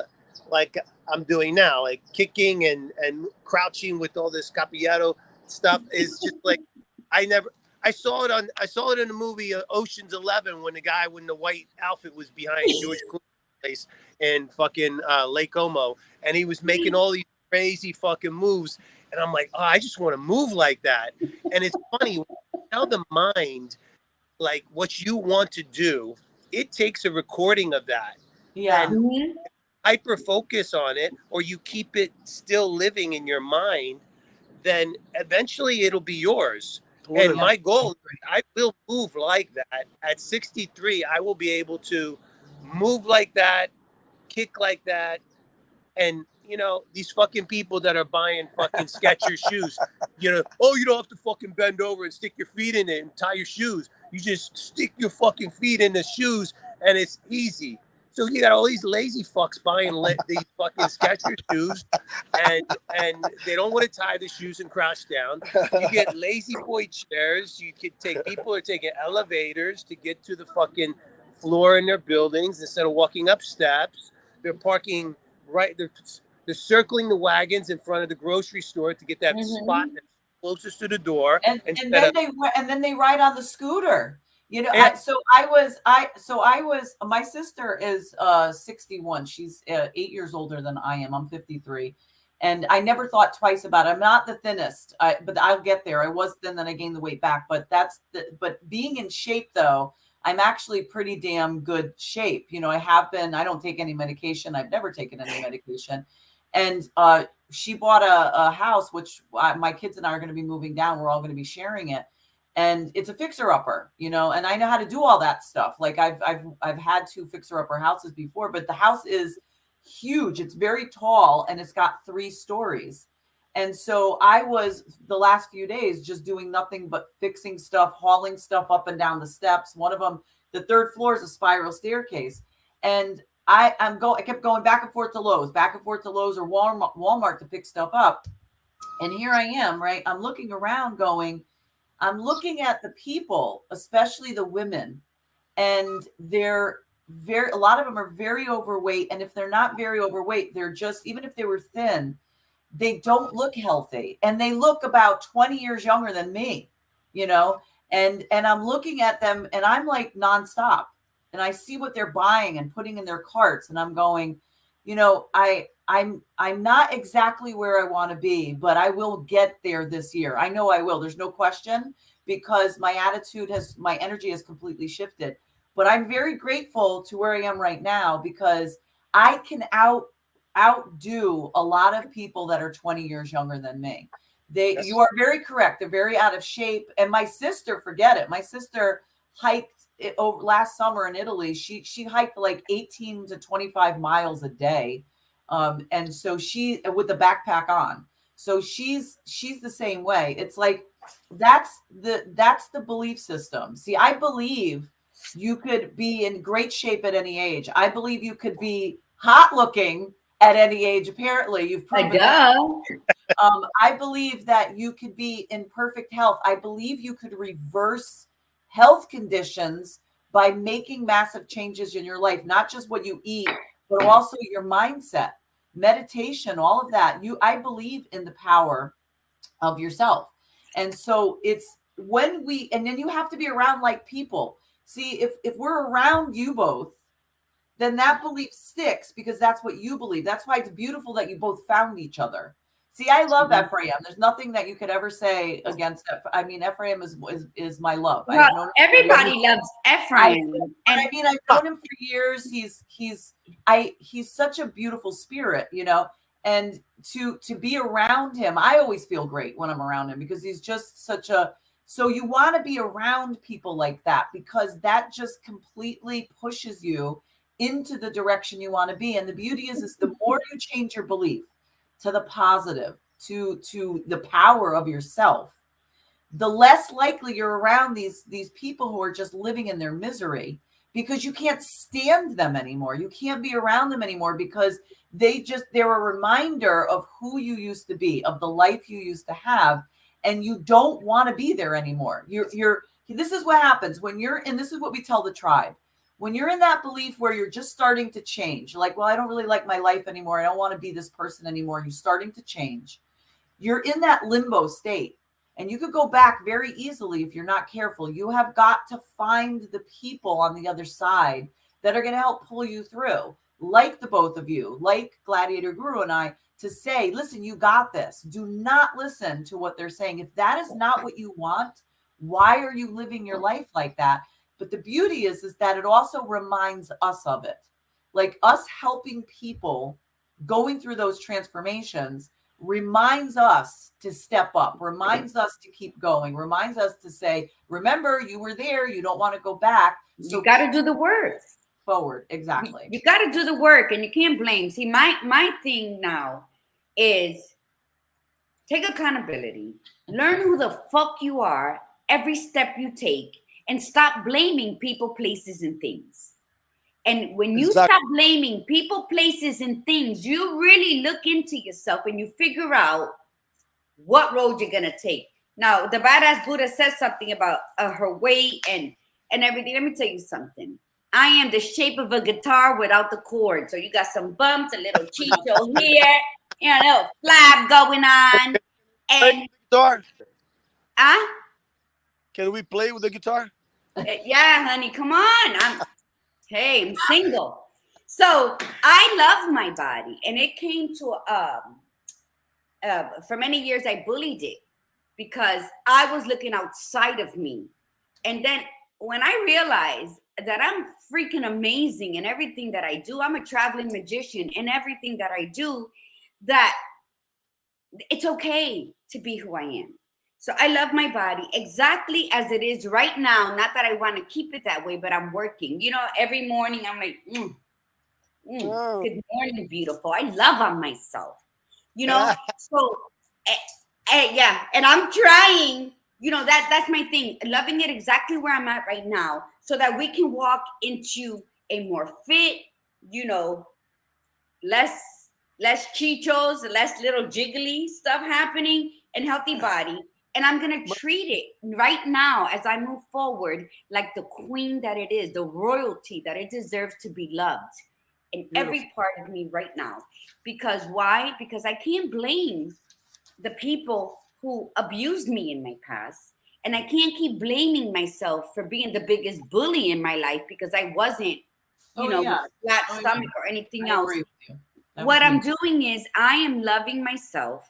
like I'm doing now, like kicking and crouching with all this capoeira stuff. Is just like I saw it in the movie Ocean's 11, when the white outfit was behind George Clooney's place in fucking Lake Como, and he was making all these crazy fucking moves, and I'm like, I just want to move like that. And it's funny, when you tell the mind like what you want to do, it takes a recording of that. Yeah. And hyper focus on it, or you keep it still living in your mind, then eventually it'll be yours. And my goal, I will move like that. At 63, I will be able to move like that, kick like that. And, these fucking people that are buying fucking Skechers shoes, you don't have to fucking bend over and stick your feet in it and tie your shoes. You just stick your fucking feet in the shoes, and it's easy. So you got all these lazy fucks buying these fucking Skechers shoes, and they don't want to tie the shoes and crouch down. You get lazy boy chairs. You could take people are taking elevators to get to the fucking floor in their buildings instead of walking up steps. They're parking right. They're circling the wagons in front of the grocery store to get that spot that's closest to the door. And then they ride on the scooter. My sister is 61. She's 8 years older than I am. I'm 53. And I never thought twice about it. I'm not the thinnest, but I'll get there. I was thin, then I gained the weight back. But but being in shape, though, I'm actually pretty damn good shape. I have been. I don't take any medication. I've never taken any medication. And she bought a house, which my kids and I are going to be moving down. We're all going to be sharing it. And it's a fixer-upper, and I know how to do all that stuff. Like I've had 2 fixer-upper houses before, but the house is huge. It's very tall, and it's got 3 stories. And so I was the last few days just doing nothing but fixing stuff, hauling stuff up and down the steps. One of them, the third floor is a spiral staircase. And I kept going back and forth to Lowe's or Walmart to pick stuff up. And here I am, right? I'm looking around I'm looking at the people, especially the women, and a lot of them are very overweight. And if they're not very overweight, they're just, even if they were thin, they don't look healthy, and they look about 20 years younger than me, and I'm looking at them and I'm like nonstop, and I see what they're buying and putting in their carts. And I'm going, I'm not exactly where I want to be, but I will get there this year. I know I will. There's no question, because my energy has completely shifted. But I'm very grateful to where I am right now, because I can outdo a lot of people that are 20 years younger than me. You are very correct. They're very out of shape. And my sister, forget it. My sister hiked over last summer in Italy. She hiked like 18 to 25 miles a day. And so she, with the backpack on. So she's the same way. It's like, that's the belief system. See, I believe you could be in great shape at any age. I believe you could be hot looking at any age. Apparently, you've proven that. I believe that you could be in perfect health. I believe you could reverse health conditions by making massive changes in your life, not just what you eat, but also your mindset, meditation, all of that. I believe in the power of yourself. And so it's and then you have to be around like people. See, if we're around you both, then that belief sticks, because that's what you believe. That's why it's beautiful that you both found each other. See, I love Efraim. There's nothing that you could ever say against it. I mean, Efraim is my love. Well, everybody loves Efraim. I've known him for years. He's such a beautiful spirit, and to be around him, I always feel great when I'm around him, because he's just so you want to be around people like that, because that just completely pushes you into the direction you want to be. And the beauty is the more you change your belief to the positive, to the power of yourself, the less likely you're around these people who are just living in their misery, because you can't stand them anymore. You can't be around them anymore, because they're a reminder of who you used to be, of the life you used to have, and you don't want to be there anymore. This is what happens when this is what we tell the tribe. When you're in that belief where you're just starting to change, like, well, I don't really like my life anymore. I don't want to be this person anymore. You're starting to change. You're in that limbo state, and you could go back very easily if you're not careful. You have got to find the people on the other side that are going to help pull you through, like the both of you, like Gladiator Guru and I, to say, listen, you got this. Do not listen to what they're saying. If that is not what you want, why are you living your life like that? But the beauty is that it also reminds us of it. Like, us helping people going through those transformations reminds us to step up, reminds us to keep going, reminds us to say, remember, you were there, you don't want to go back. So you got to do the work. Forward. Exactly. You got to do the work, and you can't blame. See, my thing now is take accountability, learn who the fuck you are every step you take, and stop blaming people, places, and things. And when you stop blaming people, places, and things, you really look into yourself and you figure out what road you're going to take. Now, the badass Buddha says something about her weight and everything. Let me tell you something. I am the shape of a guitar without the chord. So you got some bumps, a little chicho here, a little flap going on. And guitar. Huh? Can we play with the guitar? Yeah, honey, come on. I'm single. So I love my body. And it came to, for many years, I bullied it because I was looking outside of me. And then when I realized that I'm freaking amazing in everything that I do, I'm a traveling magician in everything that I do, that it's okay to be who I am. So I love my body exactly as it is right now. Not that I want to keep it that way, but I'm working. Every morning I'm like, good morning, beautiful. I love on myself, So Yeah, and I'm trying. That's my thing. Loving it exactly where I'm at right now, so that we can walk into a more fit, less chichos, less little jiggly stuff happening, and healthy body. And I'm gonna treat it right now as I move forward like the queen that it is, the royalty that it deserves to be loved in every part of me right now. Because why? Because I can't blame the people who abused me in my past. And I can't keep blaming myself for being the biggest bully in my life, because I wasn't, with a flat stomach or anything else. What I'm doing is I am loving myself,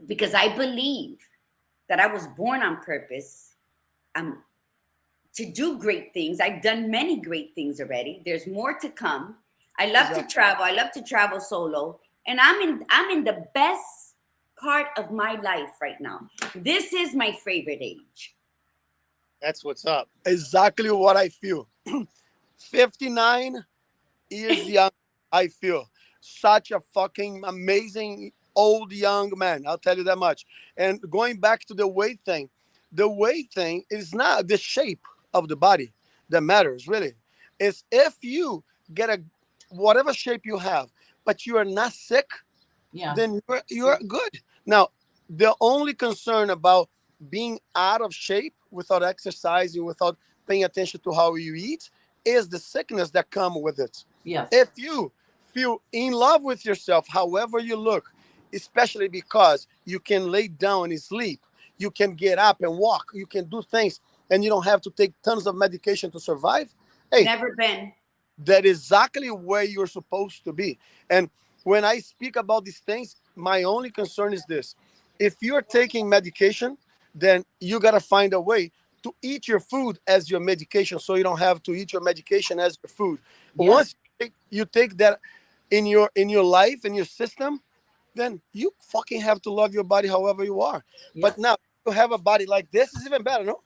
because I believe that I was born on purpose to do great things. I've done many great things already. There's more to come. I love to travel. I love to travel solo. And I'm in the best part of my life right now. This is my favorite age. That's what's up. Exactly what I feel. 59 years young, I feel. Such a fucking amazing old young man. I'll tell you that much. And going back to the weight thing is not the shape of the body that matters, really. It's if you get whatever shape you have, but you are not sick, then you're good. Now, the only concern about being out of shape without exercising, without paying attention to how you eat, is the sickness that come with it. Yes. If you feel in love with yourself, however you look, especially because you can lay down and sleep, you can get up and walk, you can do things, and you don't have to take tons of medication to survive. Hey, never been. That is exactly where you're supposed to be. And when I speak about these things, my only concern is this. If you're taking medication, then you got to find a way to eat your food as your medication, so you don't have to eat your medication as your food. Yes. Once you take that in your life, in your system, then you fucking have to love your body however you are. Yes. But now you have a body like this, is even better, no?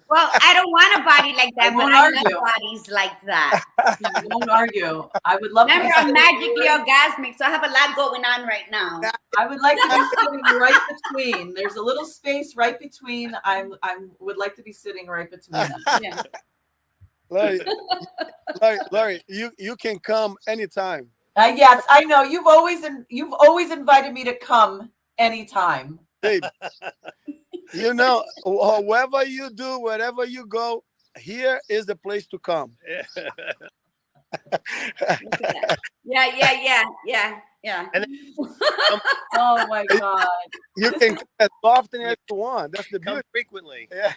Well, I don't want a body like that, but I love bodies like that. I won't argue. I would love Remember, I'm magically orgasmic, so I have a lot going on right now. I would like to be sitting right between. There's a little space right between. I would like to be sitting right between them. Yeah. Lori, you can come anytime. Yes, I know. You've always invited me to come anytime. Babe, wherever you do, wherever you go, here is the place to come. Yeah. And oh my God. You can come as often as you want. That's the beauty. Frequently. Yeah.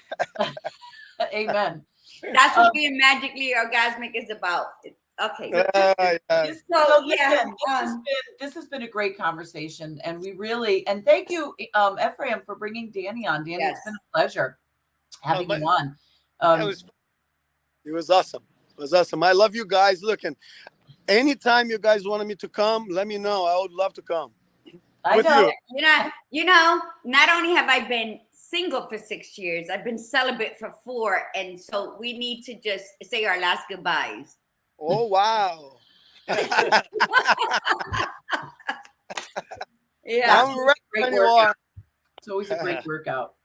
Amen. That's what being magically orgasmic is about. Okay. This has been a great conversation, and and thank you, Efraim, for bringing Danny on. Danny, It's been a pleasure having you on. It was awesome. It was awesome. I love you guys. Look, and anytime you guys wanted me to come, let me know. I would love to come. I know. Not only have I been single for 6 years, I've been celibate for 4, and so we need to just say our last goodbyes. Oh, wow. Yeah. I'm ready when you are. It's always a great workout.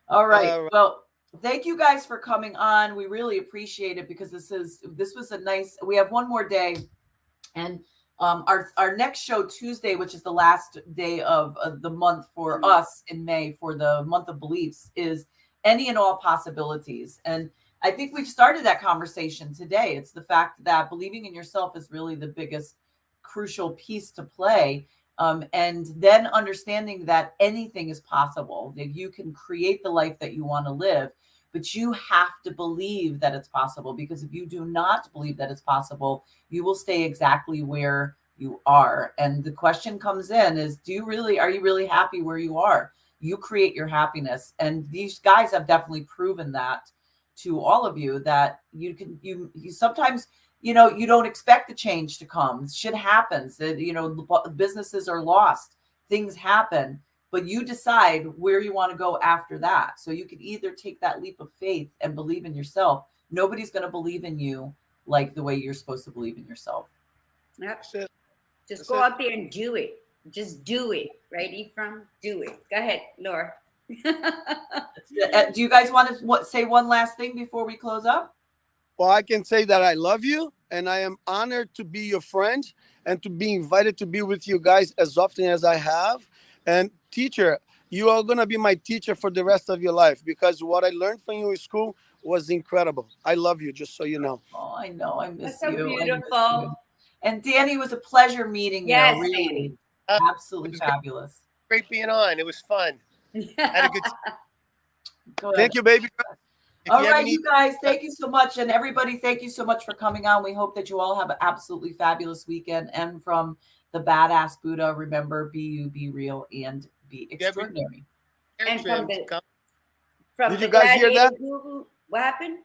All right. Well, thank you guys for coming on. We really appreciate it, because this was a nice, we have one more day, and our next show Tuesday, which is the last day of the month for us in May for the month of beliefs, is any and all possibilities. And I think we've started that conversation today. It's the fact that believing in yourself is really the biggest crucial piece to play. And then understanding that anything is possible, that you can create the life that you want to live, but you have to believe that it's possible, because if you do not believe that it's possible, you will stay exactly where you are. And the question comes in is, are you really happy where you are? You create your happiness. And these guys have definitely proven that to all of you, that you sometimes, you don't expect the change to come. Shit happens. Businesses are lost. Things happen, but you decide where you want to go after that. So you can either take that leap of faith and believe in yourself. Nobody's going to believe in you like the way you're supposed to believe in yourself. Yep. Just go out there and do it. Just do it, right, Ephraim? Do it. Go ahead, Laura. Do you guys want to say one last thing before we close up? Well, I can say that I love you and I am honored to be your friend and to be invited to be with you guys as often as I have. And teacher, you are going to be my teacher for the rest of your life because what I learned from you in school was incredible. I love you, just so you know. Oh, I know. I miss That's so you. I miss beautiful. you. And Danny, it was a pleasure meeting Yes, you. Really. Danny. Absolutely fabulous. Great being on. It was fun. Had a good time. Go ahead. Thank you, baby. All right, you guys, thank you so much. And everybody, thank you so much for coming on. We hope that you all have an absolutely fabulous weekend. And from the Badass Buddha, remember, be you, be real, and be extraordinary. And from Did the you guys hear that? Guru, what happened?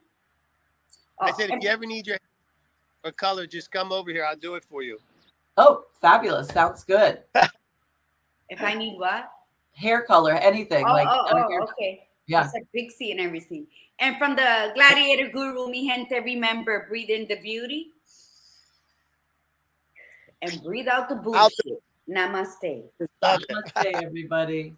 I said, if you ever need your or color, just come over here. I'll do it for you. Oh, fabulous. Sounds good. If I need what? Hair color, anything. Okay. Yeah. It's like Pixie and everything. And from the Gladiator Guru, mi gente, remember, breathe in the beauty and breathe out the bullshit. Namaste. Namaste, everybody.